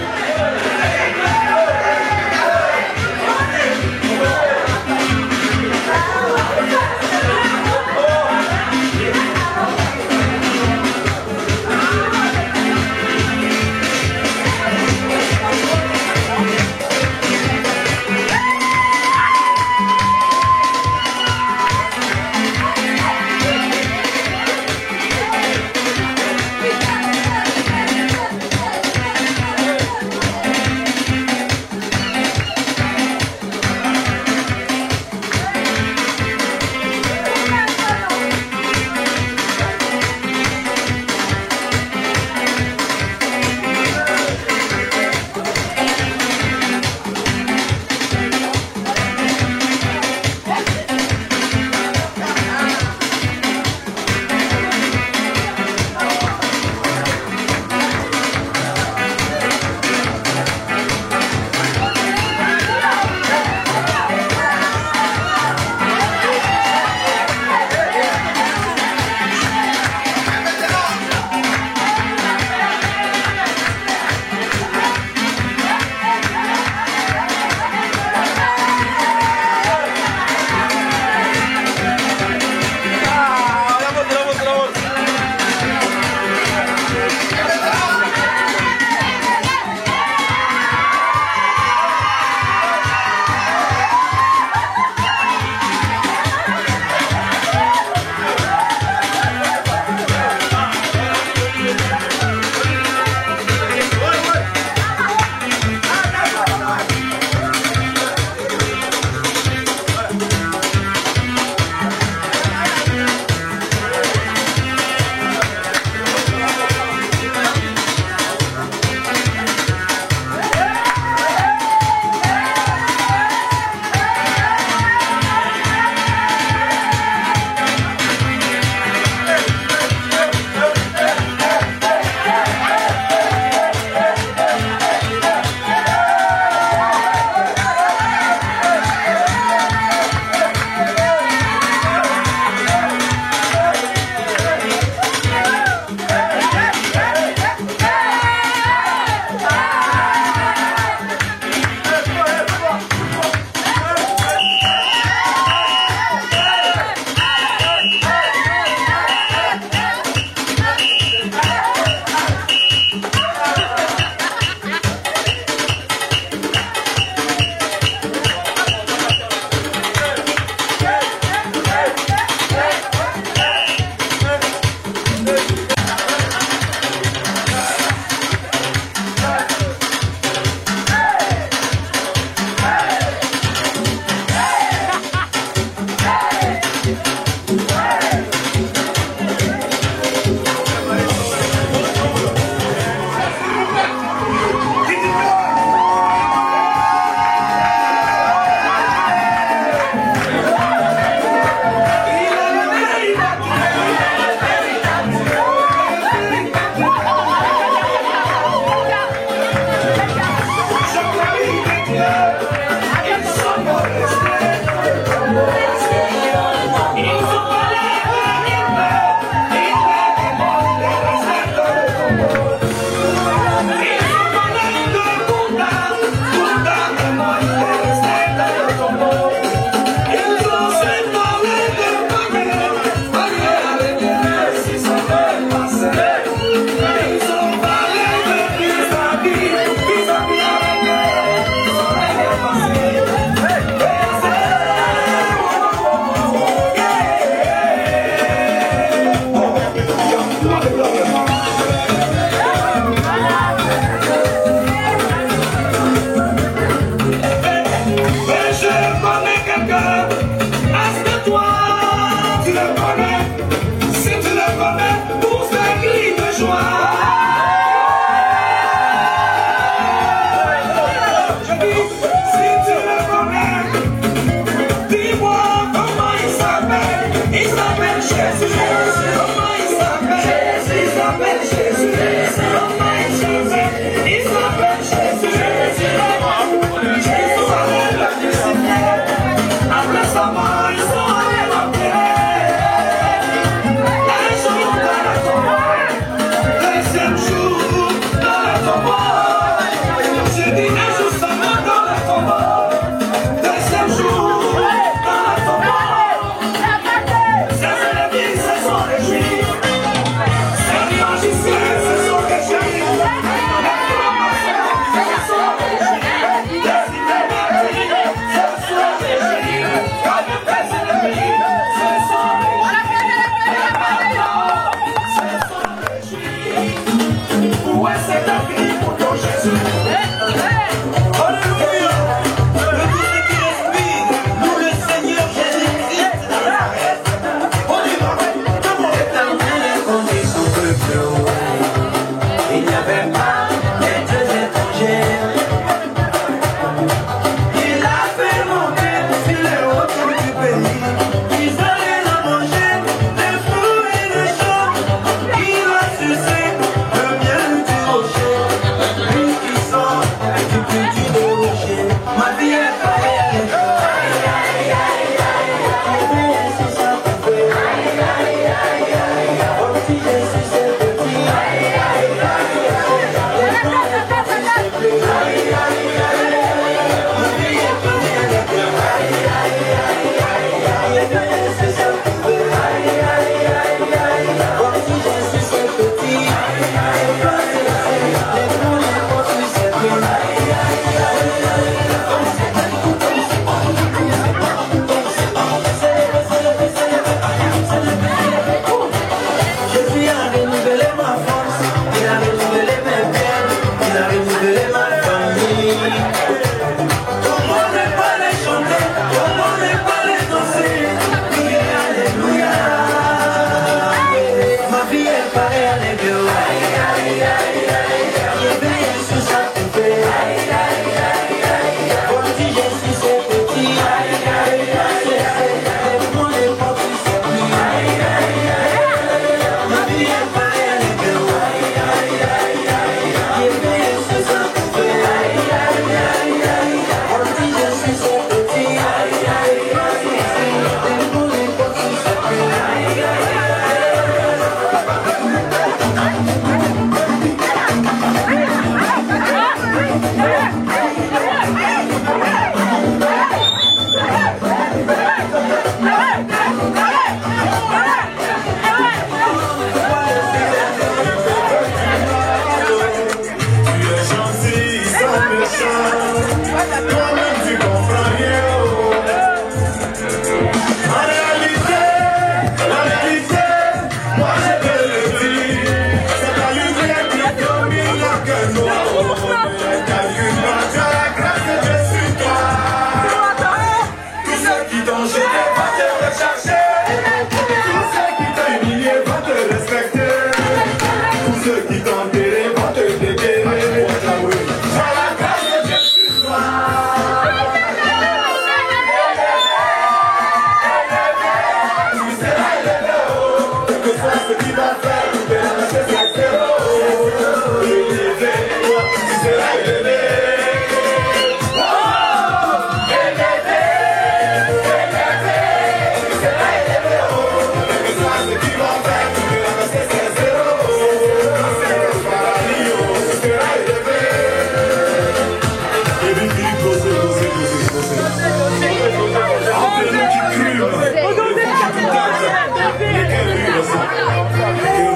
Entre nous qui crûmes et qui tout tâtent, lesquels lui ressemblent.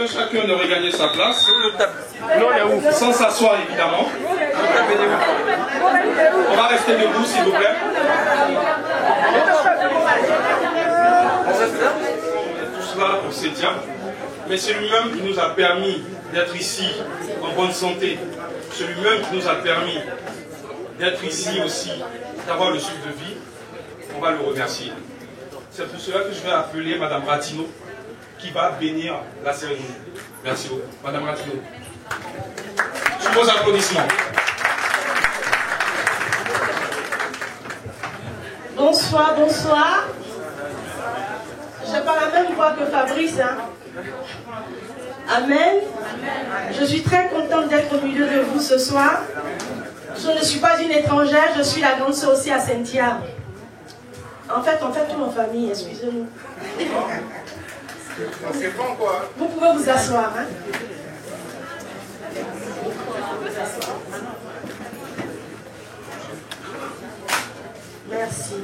que chacun de regagner sa place. Sans s'asseoir évidemment. On va rester debout s'il vous plaît. Tout cela pour Cynthia. Mais c'est lui-même qui nous a permis d'être ici en bonne santé. C'est lui-même qui nous a permis d'être ici aussi, d'avoir le souffle de vie. On va le remercier. C'est pour cela que je vais appeler Madame Ratino qui va bénir la cérémonie. Merci beaucoup. Madame Ratino. Sous vos applaudissements. Bonsoir, bonsoir. Je parle la même voix que Fabrice. Hein? Amen. Je suis très contente d'être au milieu de vous ce soir. Je ne suis pas une étrangère, je suis la grande sœur aussi à Cynthia. En fait, toute ma famille, excusez-nous. Vous pouvez vous asseoir. Hein? Merci.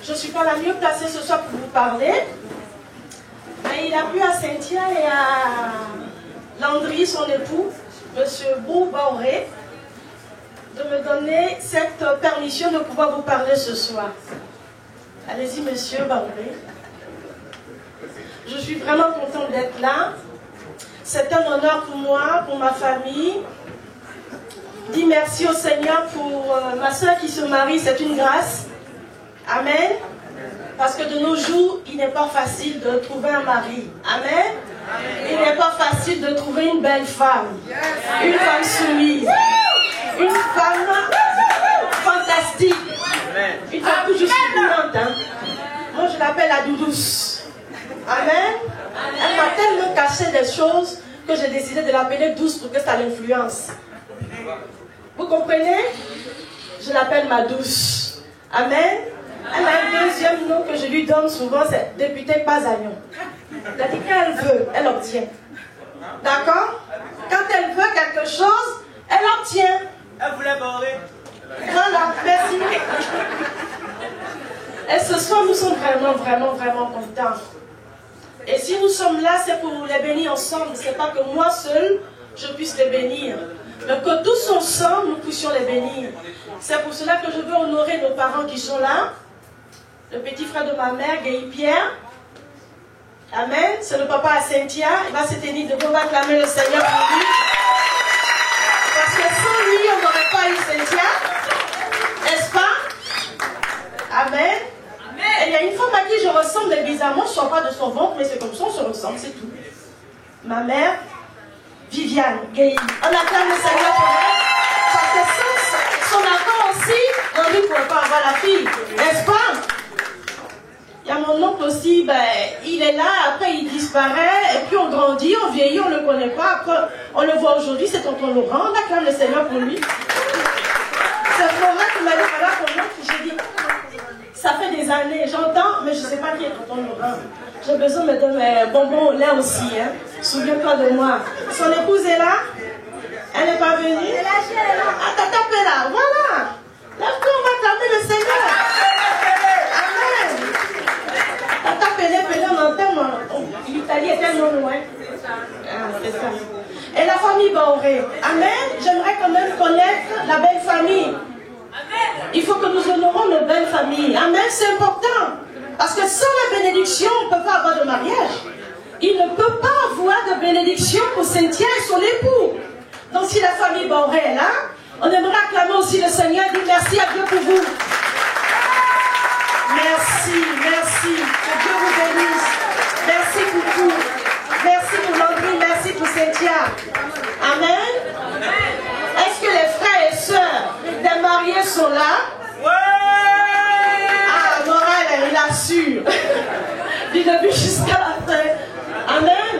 Je ne suis pas la mieux placée ce soir pour vous parler, mais il a plu à Cynthia et à Landry, son époux, M. Boubaoré, de me donner cette permission de pouvoir vous parler ce soir. Allez-y, monsieur Baoré. Je suis vraiment contente d'être là. C'est un honneur pour moi, pour ma famille. Dis merci au Seigneur pour ma soeur qui se marie, c'est une grâce. Amen. Parce que de nos jours, il n'est pas facile de trouver un mari. Amen. Il n'est pas facile de trouver une belle femme. Une femme soumise. Une femme fantastique. Une femme tout juste brillante. Hein. Moi, je l'appelle la doudouce. Amen. Elle m'a tellement caché des choses que j'ai décidé de l'appeler douce pour que ça l'influence. Vous comprenez? Je l'appelle ma douce. Amen. Elle a un deuxième nom que je lui donne souvent, c'est député Pazagnon. Elle a dit qu'elle veut, elle obtient. D'accord? Quand elle veut quelque chose, elle obtient. Elle voulait barrer. Voilà, merci. Et ce soir, nous sommes vraiment contents. Et si nous sommes là, c'est pour les bénir ensemble. Ce n'est pas que moi seul, je puisse les bénir. Mais que tous ensemble, nous puissions les bénir. C'est pour cela que je veux honorer nos parents qui sont là. Le petit frère de ma mère, Guy Pierre. Amen. C'est le papa à Cynthia. Il va se tenir debout, on va acclamer le Seigneur pour lui. Parce que sans lui, on n'aurait pas eu Cynthia. N'est-ce pas? Amen. Et il y a une femme à qui je ressemble, mais bizarrement, je ne sors pas de son ventre, mais c'est comme ça, on se ressemble, c'est tout. Ma mère, Viviane Gueye. On acclame le Seigneur pour elle. Parce que sans son accord aussi, on ne pourrait pas avoir la fille. N'est-ce pas? Il y a mon oncle aussi, ben, il est là, après il disparaît, et puis on grandit, on vieillit, on ne le connaît pas, après on le voit aujourd'hui, c'est tonton Laurent, on acclame le Seigneur pour lui. C'est Florent qui m'a dit, voilà pour moi, j'ai dit, ça fait des années, j'entends, mais je ne sais pas qui est tonton Laurent. J'ai besoin de mes bonbons au lait aussi, hein. Souviens-toi de moi. Son épouse est là, elle n'est pas venue. Ah, t'as tapé là, voilà. Lève-toi, on va acclamer le Seigneur. Amen. Tata Pelé, on entend, l'Italie est tellement loin. Ah, c'est ça. Et la famille Baoré. Amen. J'aimerais quand même connaître la belle famille. Il faut que nous honorons nos belles familles. Amen, c'est important. Parce que sans la bénédiction, on ne peut pas avoir de mariage. Il ne peut pas avoir de bénédiction pour Cynthia et son époux. Donc si la famille Baoré est là, on aimerait acclamer aussi le Seigneur et dire merci à Dieu pour vous. Merci, merci. Que Dieu vous bénisse. Merci pour tout. Merci pour Landry, merci pour Cynthia. Amen. Est-ce que les frères et sœurs des mariés sont là? Ah, Morel, il assure. Du début jusqu'à la fin. Amen.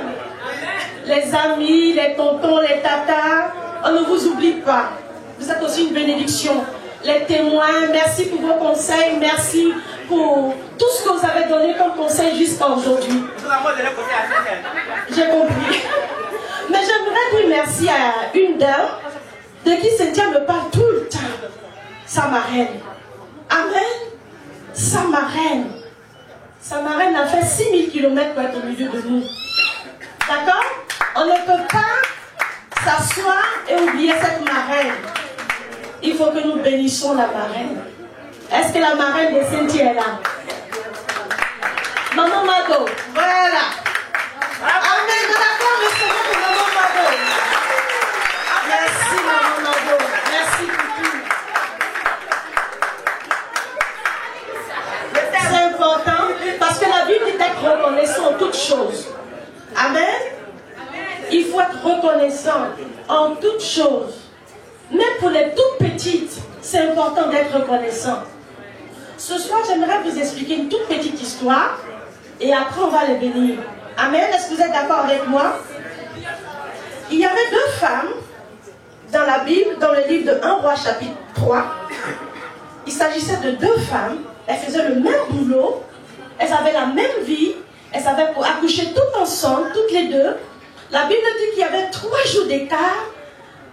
Les amis, les tontons, les tatas, on ne vous oublie pas. Vous êtes aussi une bénédiction. Les témoins, merci pour vos conseils, merci pour tout ce que vous avez donné comme conseil jusqu'à aujourd'hui. J'ai compris. Mais j'aimerais dire merci à une dame de qui Cynthia me parle tout le temps. Sa marraine. sa marraine. Sa marraine a fait 6000 km pour être au milieu de nous. D'accord? On ne peut pas s'asseoir et oublier cette marraine. Il faut que nous bénissons la marraine. Est-ce que la marraine de Cynthia est là? Maman Mado, voilà. Amen, de l'accord, recevons pour Maman Mado. Merci Maman Mado, merci beaucoup. C'est important parce que la Bible dit d'être reconnaissant en toutes choses. Amen. Il faut être reconnaissant en toutes choses. Même pour les toutes petites, c'est important d'être reconnaissant. Ce soir, j'aimerais vous expliquer une toute petite histoire et après on va les bénir. Amen. Est-ce que vous êtes d'accord avec moi? Il y avait deux femmes dans la Bible, dans le livre de 1 Roi chapitre 3. Il s'agissait de deux femmes. Elles faisaient le même boulot. Elles avaient la même vie. Elles avaient pour accoucher toutes ensemble, toutes les deux. La Bible dit qu'il y avait 3 jours d'écart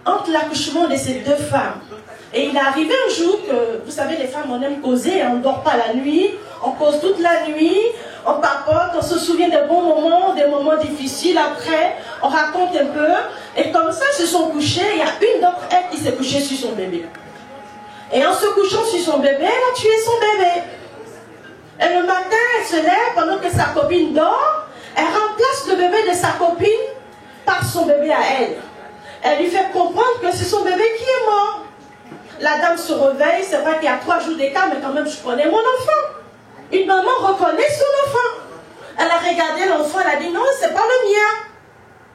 entre l'accouchement de ces deux femmes. Et il est arrivé un jour que, vous savez, les femmes, on aime causer, on ne dort pas la nuit, on cause toute la nuit, on papote, on se souvient des bons moments, des moments difficiles. Après, on raconte un peu. Et comme ça, elles se sont couchées. Il y a une d'entre elles qui s'est couchée sur son bébé. Et en se couchant sur son bébé, elle a tué son bébé. Et le matin, elle se lève pendant que sa copine dort. Elle remplace le bébé de sa copine par son bébé à elle. Elle lui fait comprendre que c'est son bébé qui est mort. La dame se réveille, c'est vrai qu'il y a 3 jours d'écart, mais quand même je connais mon enfant. Une maman reconnaît son enfant. Elle a regardé l'enfant, elle a dit non, c'est pas le mien.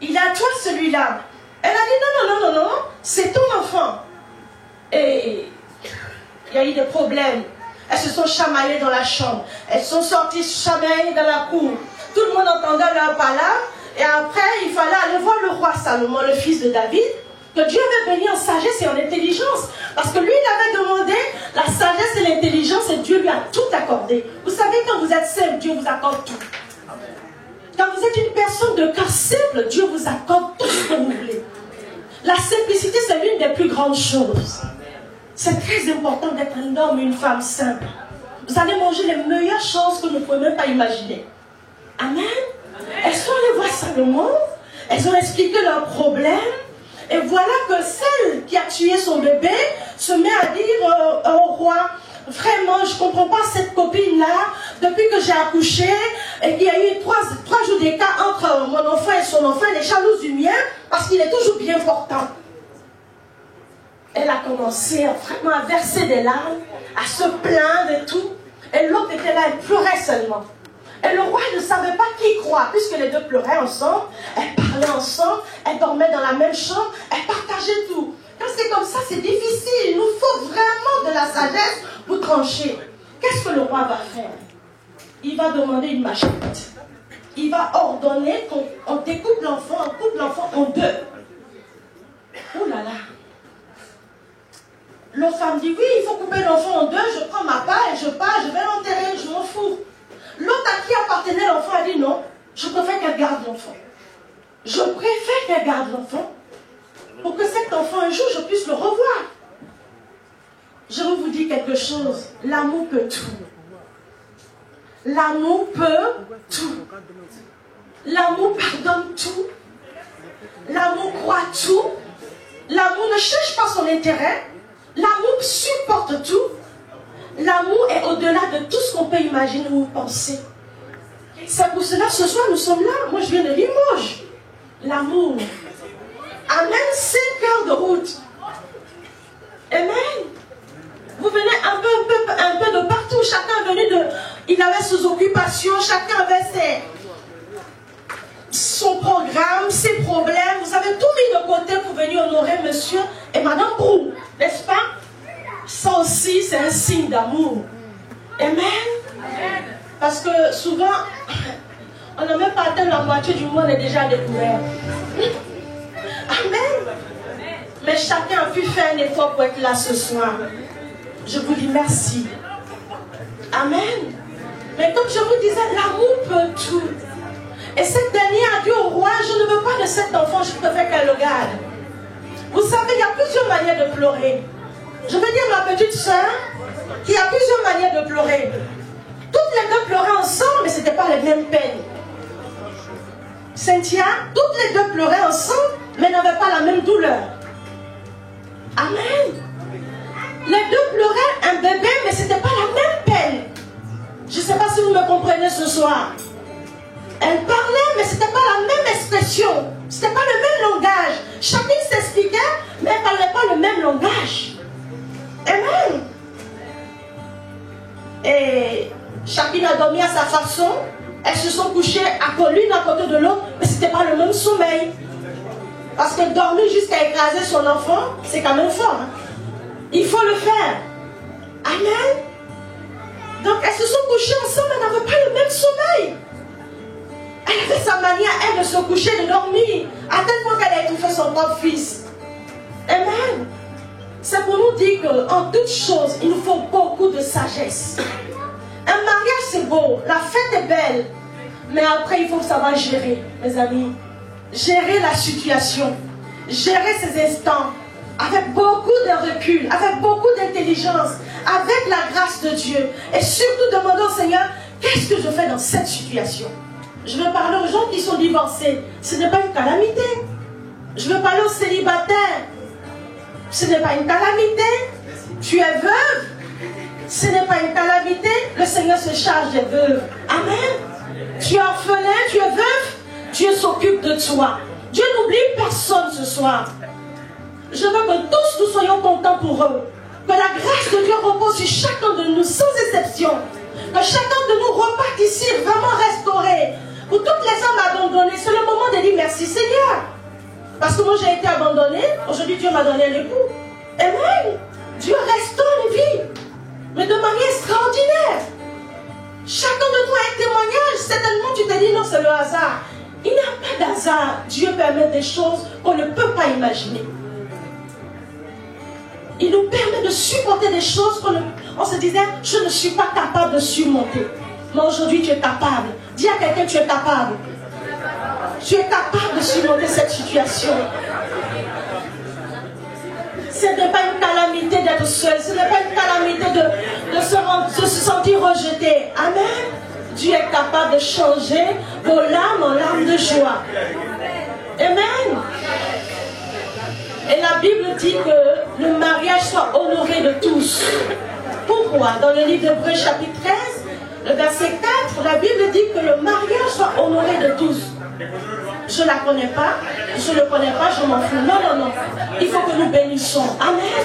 Il est à toi celui-là. Elle a dit non, c'est ton enfant. Et il y a eu des problèmes. Elles se sont chamaillées dans la chambre. Elles sont sorties chamaillées dans la cour. Tout le monde entendait leur parole. Et après, il fallait aller voir le roi Salomon, le fils de David, que Dieu avait béni en sagesse et en intelligence. Parce que lui, il avait demandé la sagesse et l'intelligence et Dieu lui a tout accordé. Vous savez, quand vous êtes simple, Dieu vous accorde tout. Quand vous êtes une personne de cœur simple, Dieu vous accorde tout ce que vous voulez. La simplicité, c'est l'une des plus grandes choses. C'est très important d'être un homme et une femme simple. Vous allez manger les meilleures choses que vous ne pouvez même pas imaginer. Amen. Elles sont allées voir Salomon, elles ont expliqué leurs problèmes, et voilà que celle qui a tué son bébé se met à dire au roi, vraiment, je ne comprends pas cette copine-là, depuis que j'ai accouché, et qu'il y a eu 3 jours d'écart entre mon enfant et son enfant, elle est jalouse du mien, parce qu'il est toujours bien portant. Elle a commencé vraiment à verser des larmes, à se plaindre et tout, et l'autre était là, elle pleurait seulement. Et le roi ne savait pas qui croire, puisque les deux pleuraient ensemble, elles parlaient ensemble, elles dormaient dans la même chambre, elles partageaient tout. Quand c'est comme ça, c'est difficile. Il nous faut vraiment de la sagesse pour trancher. Qu'est-ce que le roi va faire? Il va demander une machette. Il va ordonner qu'on découpe l'enfant, on coupe l'enfant en 2. Oh là là. L'autre femme dit, oui, il faut couper l'enfant en 2, je prends ma part et je pars, je vais l'enterrer, je m'en fous. L'autre à qui appartenait l'enfant a dit non, je préfère qu'elle garde l'enfant. Je préfère qu'elle garde l'enfant pour que cet enfant un jour je puisse le revoir. Je vais vous dire quelque chose, l'amour peut tout. L'amour peut tout. L'amour pardonne tout. L'amour croit tout. L'amour ne cherche pas son intérêt. L'amour supporte tout. L'amour est au-delà de tout ce qu'on peut imaginer ou penser. C'est pour cela, ce soir, nous sommes là. Moi, je viens de Limoges. L'amour. Amen. 5 heures de route. Amen. Vous venez un peu de partout. Chacun venait de... Il avait ses occupations. Chacun avait son programme, ses problèmes. Vous avez tout mis de côté pour venir honorer monsieur et madame Brou. N'est-ce pas? Ça aussi, c'est un signe d'amour. Amen. Parce que souvent, on n'a même pas atteint la moitié du monde, on est déjà découvert. Amen. Mais chacun a pu faire un effort pour être là ce soir. Je vous dis merci. Amen. Mais comme je vous disais, l'amour peut tout. Et cette dernière a dit au roi, je ne veux pas de cet enfant, je préfère qu'elle le garde. Vous savez, il y a plusieurs manières de pleurer. Je veux dire, ma petite soeur, qu'il y a plusieurs manières de pleurer. toutes les deux pleuraient ensemble, mais ce n'était pas les mêmes peines. Cynthia, toutes les deux pleuraient ensemble, mais n'avaient pas la même douleur. Amen. Les deux pleuraient un bébé, mais ce n'était pas la même peine. Je ne sais pas si vous me comprenez ce soir. Elles parlaient, mais ce n'était pas la même expression. Ce n'était pas le même langage. Chacune s'expliquait, mais elle ne parlait pas le même langage. Amen. Et chacune a dormi à sa façon. Elles se sont couchées l'une à côté de l'autre, mais ce n'était pas le même sommeil. Parce que dormir jusqu'à écraser son enfant, c'est quand même fort. Hein? Il faut le faire. Amen. Donc elles se sont couchées ensemble, elles n'avaient pas le même sommeil. Elle avait sa manière, elle, de se coucher, de dormir, à tel point qu'elle a étouffé son propre fils. Amen. C'est pour nous dire qu'en toutes choses, il nous faut beaucoup de sagesse. Un mariage, c'est beau, la fête est belle, mais après, il faut savoir gérer, mes amis. Gérer la situation, gérer ces instants, avec beaucoup de recul, avec beaucoup d'intelligence, avec la grâce de Dieu. Et surtout, demander au Seigneur, qu'est-ce que je fais dans cette situation? Je veux parler aux gens qui sont divorcés. Ce n'est pas une calamité. Je veux parler aux célibataires. Ce n'est pas une calamité. Tu es veuve. Ce n'est pas une calamité. Le Seigneur se charge des veuves. Amen. Tu es orphelin, tu es veuve. Dieu s'occupe de toi. Dieu n'oublie personne ce soir. Je veux que tous nous soyons contents pour eux. Que la grâce de Dieu repose sur chacun de nous, sans exception. Que chacun de nous reparte ici vraiment restauré. Pour toutes les âmes abandonnées, c'est le moment de dire merci Seigneur. Parce que moi j'ai été abandonnée, aujourd'hui Dieu m'a donné un époux. Amen. Dieu restaure les vies, mais de manière extraordinaire. Chacun de nous a un témoignage. Certainement tu te dis non, c'est le hasard. Il n'y a pas d'hasard. Dieu permet des choses qu'on ne peut pas imaginer. Il nous permet de supporter des choses qu'on se disait, je ne suis pas capable de surmonter. Mais aujourd'hui, tu es capable. Dis à quelqu'un, tu es capable. Tu es capable de surmonter cette situation. Ce n'est pas une calamité d'être seul. Ce n'est pas une calamité de se sentir rejeté. Amen. Dieu est capable de changer vos larmes en larmes de joie. Amen. Et la Bible dit que le mariage soit honoré de tous. Pourquoi? Dans le livre d'Hébreux chapitre 13, le verset 4, la Bible dit que le mariage soit honoré de tous. Je ne la connais pas, je ne le connais pas, je m'en fous. Non, non, non. Il faut que nous bénissons. Amen.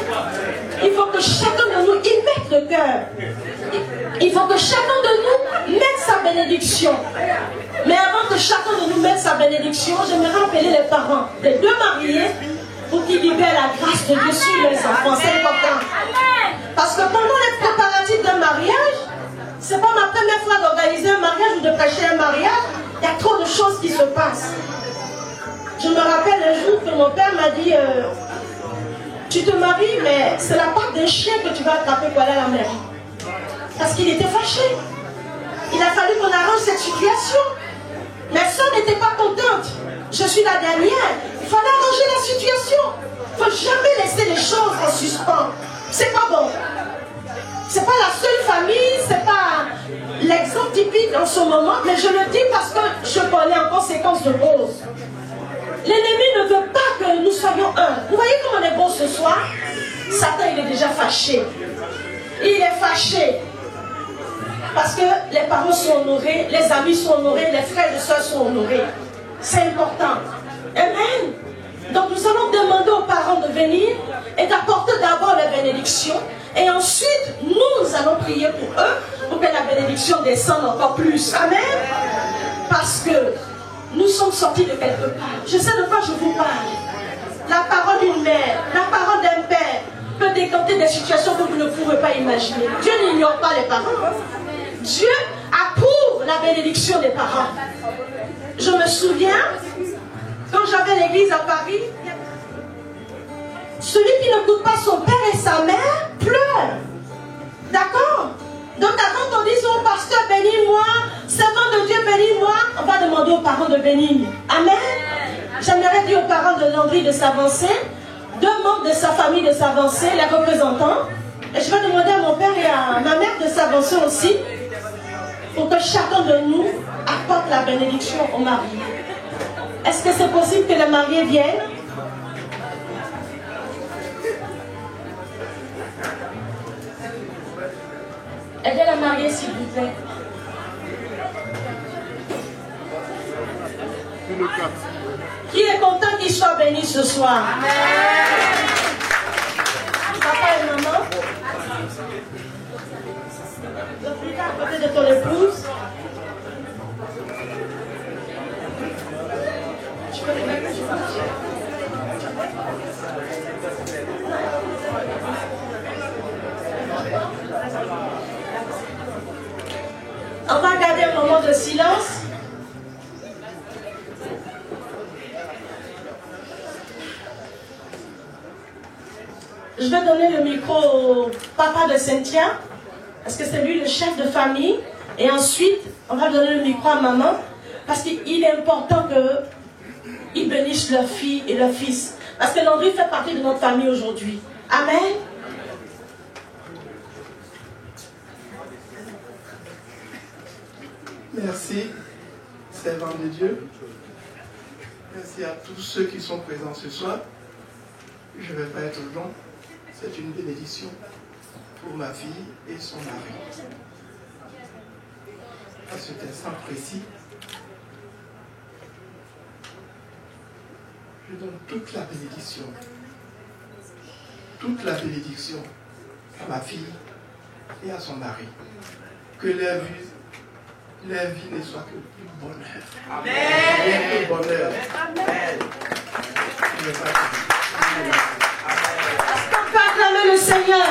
Il faut que chacun de nous y mette le cœur. Il faut que chacun de nous mette sa bénédiction. Mais avant que chacun de nous mette sa bénédiction, j'aimerais appeler les parents des deux mariés pour qu'ils libèrent la grâce de Dieu sur les enfants. C'est important. Parce que pendant les préparatifs d'un mariage, ce n'est pas ma première fois d'organiser un mariage ou de prêcher un mariage. Il y a trop de choses qui se passent. Je me rappelle un jour que mon père m'a dit tu te maries, mais c'est la part d'un chien que tu vas attraper pour aller à la mairie. Parce qu'il était fâché. Il a fallu qu'on arrange cette situation. Ma soeur n'était pas contente. Je suis la dernière. Il fallait arranger la situation. Il ne faut jamais laisser les choses en suspens. C'est pas bon. C'est pas la seule famille, c'est pas l'exemple typique en ce moment, mais je le dis parce que je connais en conséquence de cause. L'ennemi ne veut pas que nous soyons un. Vous voyez comme on est beau ce soir? Satan, il est déjà fâché. Il est fâché. Parce que les parents sont honorés, les amis sont honorés, les frères et sœurs sont honorés. C'est important. Amen. Donc nous allons demander aux parents de venir et d'apporter d'abord la bénédiction. Et ensuite, nous allons prier pour eux, pour que la bénédiction descende encore plus. Amen. Parce que nous sommes sortis de quelque part. Je sais de quoi je vous parle. La parole d'une mère, la parole d'un père peut décanter des situations que vous ne pouvez pas imaginer. Dieu n'ignore pas les parents. Dieu approuve la bénédiction des parents. Je me souviens, quand j'avais l'église à Paris, celui qui ne coûte pas son père et sa mère pleure. D'accord? Donc avant qu'on dise au pasteur bénis-moi, servant de Dieu bénis-moi, on va demander aux parents de bénir. Amen. J'aimerais dire aux parents de Landry de s'avancer, deux membres de sa famille de s'avancer, les représentants. Et je vais demander à mon père et à ma mère de s'avancer aussi. pour que chacun de nous apporte la bénédiction au marié. Est-ce que c'est possible que le marié vienne? Aidez la mariée, s'il vous plaît. Qui est content qu'il soit béni ce soir? Papa et maman, plus tard, à côté de ton épouse. Tu peux les mettre, on va garder un moment de silence. Je vais donner le micro au papa de Cynthia, parce que c'est lui le chef de famille. Et ensuite, on va donner le micro à maman, parce qu'il est important qu'ils bénissent leur fille et leur fils. Parce que Landry fait partie de notre famille aujourd'hui. Amen. Merci, servant de Dieu. Merci à tous ceux qui sont présents ce soir. Je ne vais pas être long. C'est une bénédiction pour ma fille et son mari. À cet instant précis, je donne toute la bénédiction à ma fille et à son mari. Que leur vie ne soit que du bonheur. Amen. Que bonheur. Amen. Est-ce qu'on peut acclamer le Seigneur?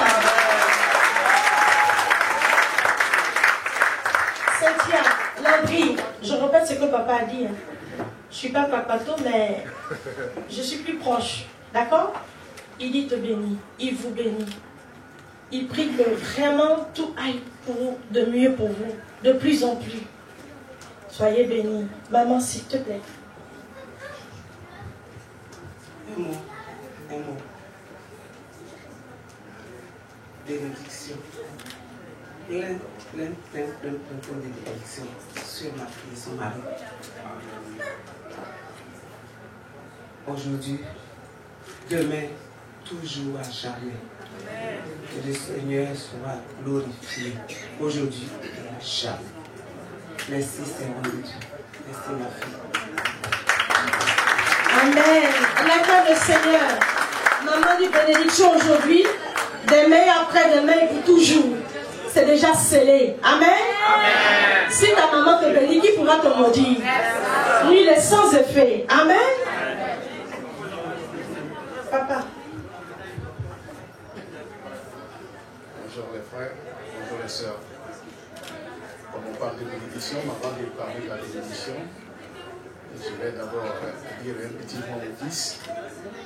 Cynthia, Landry, je répète ce que papa a dit. Je ne suis pas papato, mais je suis plus proche. D'accord? Il dit te bénit, il vous bénit. Il prie que vraiment tout aille de mieux pour vous, de plus en plus. Soyez bénis. Maman, s'il te plaît. Un mot. Bénédiction. Plein de bénédictions sur ma fille et son mari. Aujourd'hui, demain, toujours à jamais. Que le Seigneur soit glorifié aujourd'hui et à jamais. Merci Seigneur de Dieu. Merci ma fille. Amen. On acclame le Seigneur. Maman dit bénédiction aujourd'hui, demain, après-demain et pour toujours. C'est déjà scellé. Amen. Amen. Si ta maman te bénit, qui pourra te maudire? Lui, il est sans effet. Amen. Papa. Bonjour les frères, bonjour les sœurs. Comme on parle de bénédiction, avant de parler de la bénédiction, je vais d'abord dire un petit mot au fils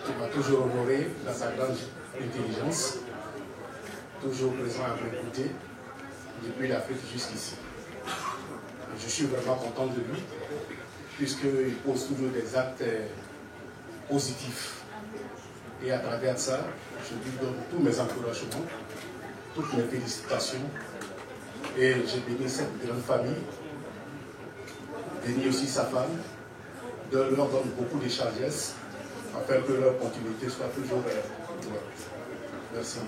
qui m'a toujours honoré dans sa grande intelligence, toujours présent à m'écouter depuis l'Afrique jusqu'ici. Je suis vraiment content de lui, puisqu'il pose toujours des actes positifs. Et à travers ça, je lui donne tous mes encouragements, toutes mes félicitations. Et je bénis cette grande famille, bénis aussi sa femme, leur donne beaucoup de sagesse, afin que leur continuité soit toujours droite. Merci.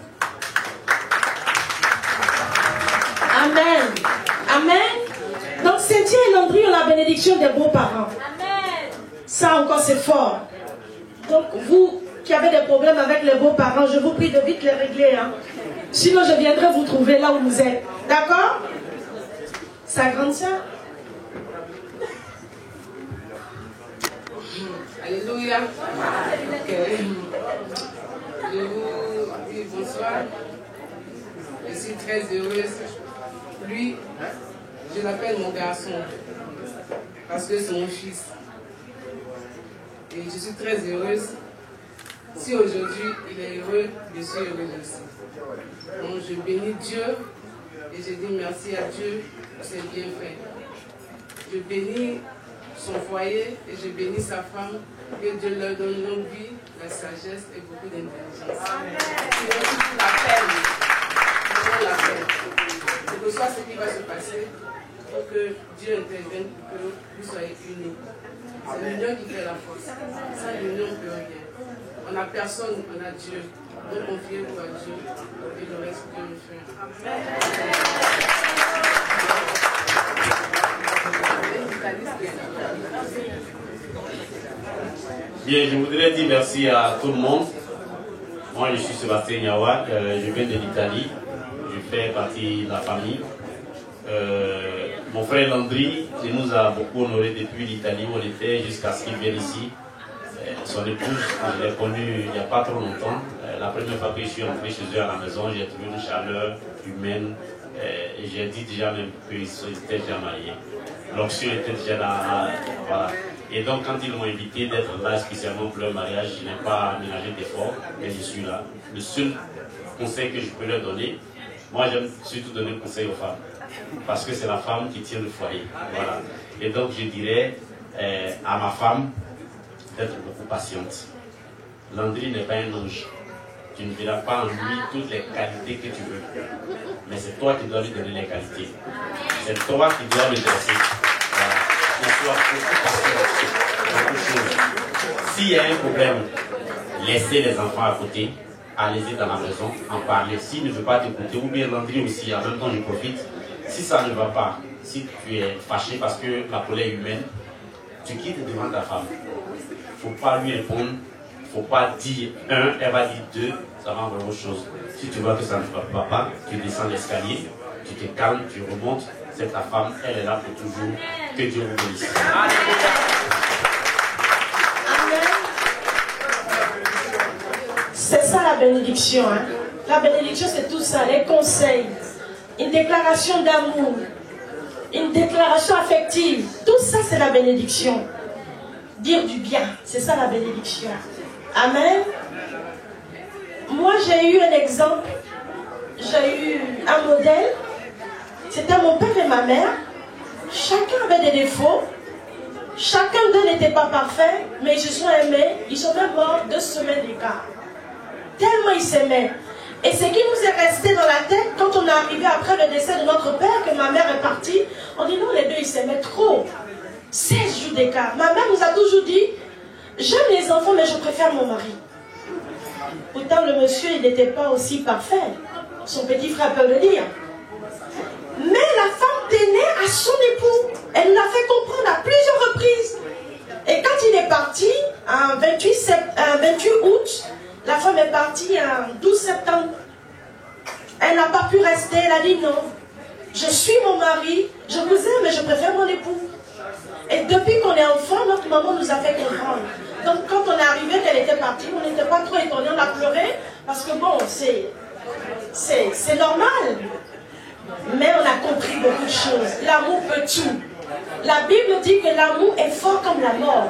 Amen. Amen. Donc Cynthia et Landry ont la bénédiction des beaux-parents. Amen. Ça encore c'est fort. Donc vous qui avez des problèmes avec les beaux-parents, je vous prie de vite les régler. Hein. Sinon je viendrai vous trouver là où vous êtes. D'accord? Sa grande sœur. Alléluia. Je vous dis bonsoir. Je suis très heureuse. Lui, je l'appelle mon garçon parce que c'est mon fils. Et je suis très heureuse. Si aujourd'hui il est heureux, je suis heureuse aussi. Donc je bénis Dieu et je dis merci à Dieu pour ses bienfaits. Je bénis son foyer et je bénis sa femme. Que Dieu leur donne longue vie, la sagesse et beaucoup d'intelligence. C'est la peine. C'est que ce soit ce qui va se passer. pour que Dieu intervienne pour que vous soyez unis. C'est l'union qui fait la force. Sans l'union, on ne peut rien. On n'a personne, on a Dieu. Donc confiez-vous à Dieu et le reste Dieu le fait. Bien, je voudrais dire merci à tout le monde. Moi, je suis Sébastien Niawak, je viens de l'Italie. Je fais partie de la famille. Mon frère Landry, il nous a beaucoup honoré depuis l'Italie où on était jusqu'à ce qu'il vienne ici. Son épouse, je l'ai connue il n'y a pas trop longtemps. La première fois que je suis entré chez eux à la maison, j'ai trouvé une chaleur humaine. Et j'ai dit déjà même qu'ils étaient déjà mariés. L'onction était déjà là. Voilà. Et donc quand ils m'ont invité d'être là spécialement pour leur mariage, je n'ai pas ménagé d'efforts, mais je suis là. Le seul conseil que je peux leur donner, moi j'aime surtout donner conseil aux femmes. Parce que c'est la femme qui tient le foyer. Voilà. Et donc je dirais à ma femme d'être beaucoup patiente. Landry n'est pas un ange. Tu ne verras pas en lui toutes les qualités que tu veux. Mais c'est toi qui dois lui donner les qualités. C'est toi qui dois le dresser. Voilà. Et sois beaucoup chose. S'il y a un problème, laissez les enfants à côté. Allez-y dans la maison, en parler. S'il ne veut pas t'écouter, ou bien Landry aussi, en même temps je profite. Si ça ne va pas, si tu es fâché parce que la colère est humaine, tu quittes devant ta femme. Il ne faut pas lui répondre. Il ne faut pas dire un, elle va dire deux, ça va envoyer autre chose. Si tu vois que ça ne va pas, tu descends l'escalier, tu te calmes, tu remontes. C'est ta femme, elle est là pour toujours. Que Dieu vous bénisse. C'est ça la bénédiction. Hein? La bénédiction, c'est tout ça, les conseils, une déclaration d'amour, une déclaration affective. Tout ça, c'est la bénédiction. Dire du bien, c'est ça la bénédiction. Amen. Moi, j'ai eu un exemple, j'ai eu un modèle. C'était mon père et ma mère. Chacun avait des défauts. Chacun d'eux n'était pas parfait, mais ils se sont aimés. Ils sont même morts 2 semaines d'écart. Tellement ils s'aimaient. Et ce qui nous est resté dans la tête, quand on est arrivé après le décès de notre père, que ma mère est partie, on dit non, les deux ils s'aimaient trop. 16 jours d'écart. Ma mère nous a toujours dit, j'aime les enfants, mais je préfère mon mari. Pourtant, le monsieur, il n'était pas aussi parfait. Son petit frère peut le dire. Mais la femme tenait à son époux. Elle l'a fait comprendre à plusieurs reprises. Et quand il est parti, un 28 août, la femme est partie un 12 septembre. Elle n'a pas pu rester. Elle a dit non. Je suis mon mari, je vous aime, mais je préfère mon époux. Et depuis qu'on est enfant, notre maman nous a fait comprendre. Donc quand on est arrivé qu'elle était partie, on n'était pas trop étonnés, on a pleuré. Parce que bon, c'est normal. Mais on a compris beaucoup de choses. L'amour peut tout. La Bible dit que l'amour est fort comme la mort.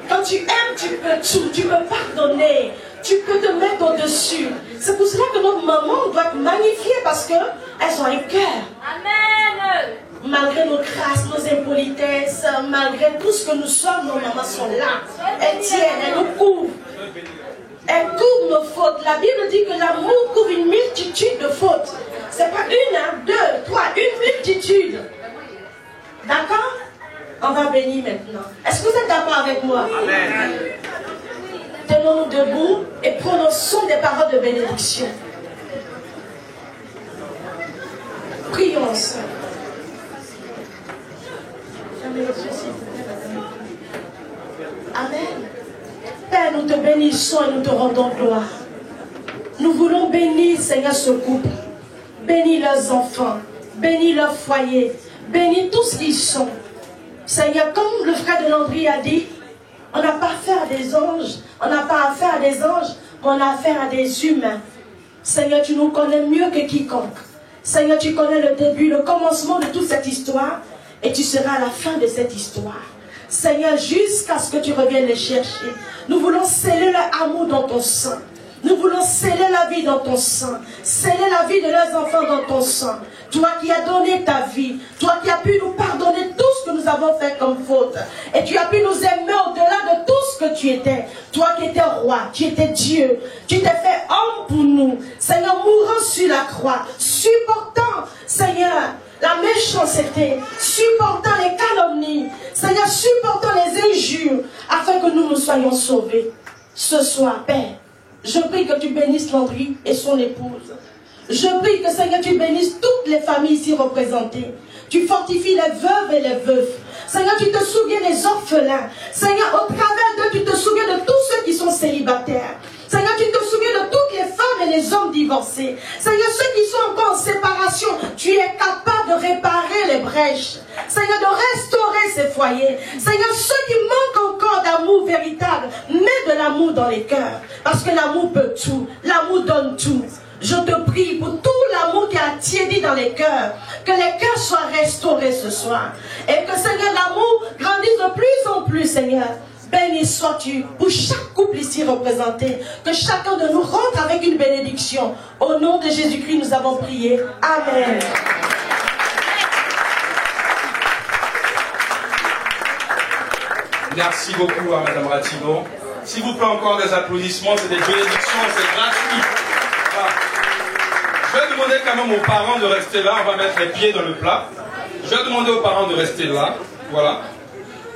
Quand tu aimes, tu peux tout. Tu peux pardonner. Tu peux te mettre au-dessus. C'est pour cela que notre maman doit être magnifiée parce qu'elles ont un cœur. Amen. Malgré nos crasses, nos impolitesses, malgré tout ce que nous sommes, nos mamans sont là. Elles tiennent, elles nous couvrent. Elles couvrent nos fautes. La Bible dit que l'amour couvre une multitude de fautes. C'est pas une, hein, 2, 3, une multitude. D'accord? On va bénir maintenant. Est-ce que vous êtes d'accord avec moi? Amen. Tenons-nous debout et prononçons des paroles de bénédiction. Prions ensemble. Amen. Père, nous te bénissons et nous te rendons gloire. Nous voulons bénir, Seigneur, ce couple. Bénis leurs enfants. Bénis leur foyer. Bénis tout ce qu'ils sont. Seigneur, comme le frère de Landry a dit, on n'a pas affaire à des anges. On n'a pas affaire à des anges, mais on a affaire à des humains. Seigneur, tu nous connais mieux que quiconque. Seigneur, tu connais le début, le commencement de toute cette histoire. Et tu seras à la fin de cette histoire. Seigneur, jusqu'à ce que tu reviennes les chercher. Nous voulons sceller leur amour dans ton sang. Nous voulons sceller la vie dans ton sang. Sceller la vie de leurs enfants dans ton sang. Toi qui as donné ta vie. Toi qui as pu nous pardonner tout ce que nous avons fait comme faute. Et tu as pu nous aimer au-delà de tout ce que tu étais. Toi qui étais roi, tu étais Dieu. Tu t'es fait homme pour nous. Seigneur, mourant sur la croix. Supportant, Seigneur, la la méchanceté, supportant les calomnies, Seigneur, supportant les injures, afin que nous nous soyons sauvés. Ce soir, Père, je prie que tu bénisses Landry et son épouse. Je prie que, Seigneur, tu bénisses toutes les familles ici représentées. Tu fortifies les veuves et les veufs. Seigneur, tu te souviens des orphelins. Seigneur, au travers d'eux, tu te souviens de tous ceux qui sont célibataires. Seigneur, tu te souviens de toutes les femmes et les hommes divorcés. Seigneur, ceux qui sont encore en séparation, tu es capable de réparer les brèches. Seigneur, de restaurer ces foyers. Seigneur, ceux qui manquent encore d'amour véritable, mets de l'amour dans les cœurs. Parce que l'amour peut tout. L'amour donne tout. Je te prie pour tout l'amour qui a tiédi dans les cœurs, que les cœurs soient restaurés ce soir. Et que, Seigneur, l'amour grandisse de plus en plus, Seigneur. Béni sois-tu pour chaque couple ici représenté. Que chacun de nous rentre avec une bénédiction. Au nom de Jésus-Christ, nous avons prié. Amen. Merci beaucoup à Madame Ratibo. S'il vous plaît, encore des applaudissements, c'est des bénédictions, c'est gratuit. Voilà. Je vais demander quand même aux parents de rester là. On va mettre les pieds dans le plat. Je vais demander aux parents de rester là. Voilà.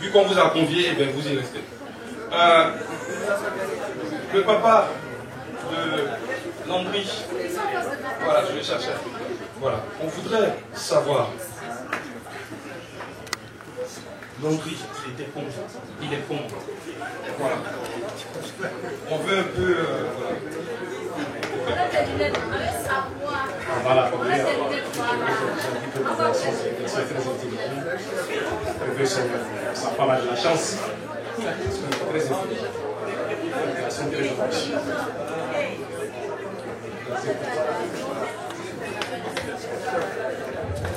Vu qu'on vous a convié, eh bien, vous y restez. Le papa de Landry, voilà, je vais chercher. Voilà, on voudrait savoir. Landry, il était pauvre. Il est pauvre. Voilà. On veut un peu. Voilà. Ça n'a pas mal de la chance. Très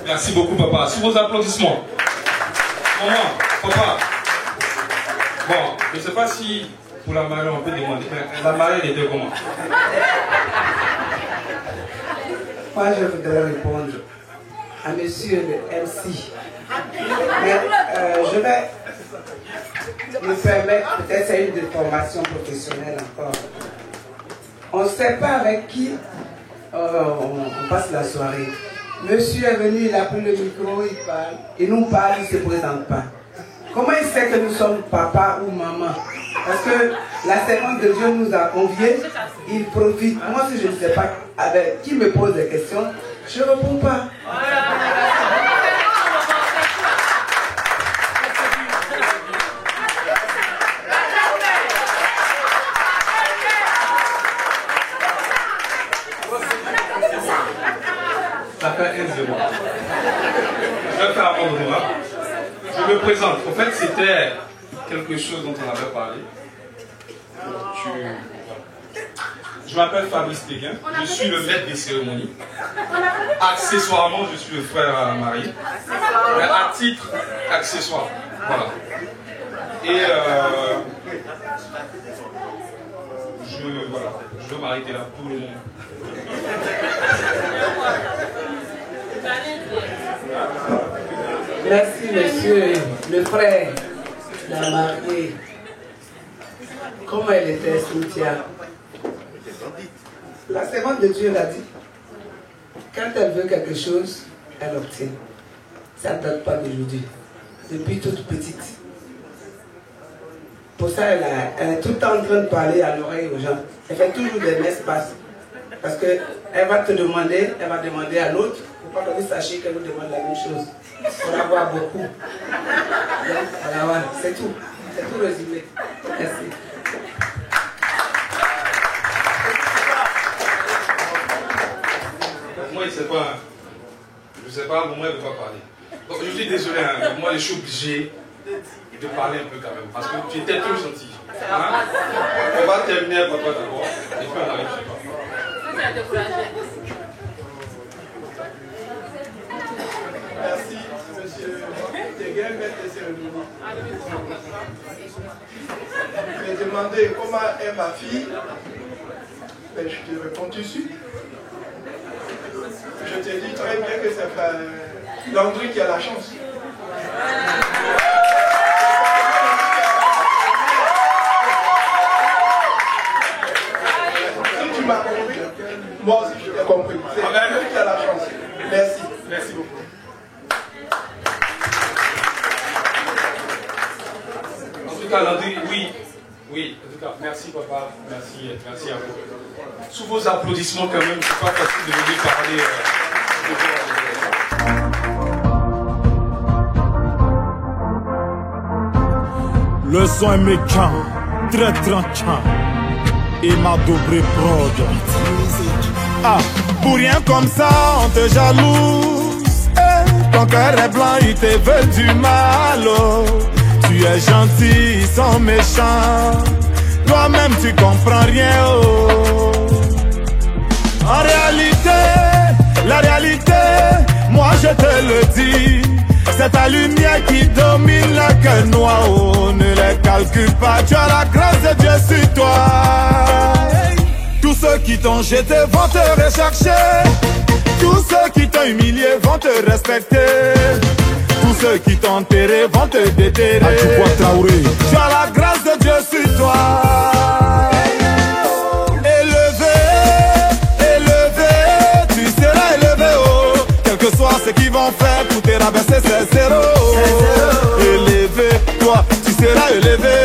Merci beaucoup, papa. Sous vos applaudissements. Maman, papa. Bon, je ne sais pas si pour la mariée on peut demander. La mariée, elle était comment? Moi, je voudrais répondre à monsieur le MC. Mais je vais me permettre, peut-être c'est une déformation professionnelle encore. On ne sait pas avec qui on passe la soirée. Monsieur est venu, il a pris le micro, il parle, il nous parle, il ne se présente pas. Comment il sait que nous sommes papa ou maman? Parce que la servante de Dieu nous a conviés, il profite. Moi, si je ne sais pas avec qui me pose des questions, je ne réponds pas. Ça fait 1-0. Je vais faire un endroit. Je me présente. En fait, c'était quelque chose dont on avait parlé. Je m'appelle Fabrice Péguin. Je suis le maître des cérémonies. Accessoirement, je suis le frère marié. Mais à titre accessoire. Voilà. Et je veux m'arrêter là pour le moment. Merci, monsieur, le frère, la mariée. Comment elle était, Cynthia? La servante de Dieu l'a dit. Quand elle veut quelque chose, elle obtient. Ça ne date pas d'aujourd'hui. Depuis toute petite. Pour ça, elle est tout le temps en train de parler à l'oreille aux gens. Elle fait toujours des messes passes. Parce qu'elle va te demander, elle va demander à l'autre. Il ne faut pas que vous sachiez qu'elle vous demande la même chose. Pour avoir beaucoup. Donc, voilà, c'est tout. C'est tout résumé. Merci. Moi, je ne sais pas, moi, elle ne veut pas parler. Donc, je suis désolé, hein, moi, je suis obligé de parler un peu quand même. Parce que tu étais trop gentil. Hein? On va terminer avec papa d'abord. Et puis on arrive chez papa. Merci, monsieur Téguin, maître des cérémonies. J'ai demandé comment est ma fille. Ben, je te réponds tout de suite. Je te dis très bien que c'est Landry qui a la chance. Si tu m'as compris, moi aussi je t'ai compris. C'est Landry qui a la chance. Merci. Merci beaucoup. calendrier, oui. Oui, en tout cas, merci papa, merci à vous. Sous vos applaudissements quand même, c'est pas facile de venir parler. Le son est méchant, très tranchant. Et ma double prod. Ah, pour rien comme ça, on te jalouse. Ton cœur est blanc, il te veut du mal. Oh. Tu es gentil, ils sont méchants. Toi-même, tu comprends rien. Oh. En réalité, la réalité, moi je te le dis. C'est ta lumière qui domine le cœur noir. Oh, ne les calcule pas, tu as la grâce de Dieu sur toi. Tous ceux qui t'ont jeté vont te rechercher. Tous ceux qui t'ont humilié vont te respecter. Tous ceux qui t'ont enterré vont te déterrer. Tu as la grâce de Dieu sur toi. Élevé, élevé, tu seras élevé. Oh. Quel que soit ce qu'ils vont faire pour te rabaisser, c'est zéro. Élevé, toi, tu seras élevé.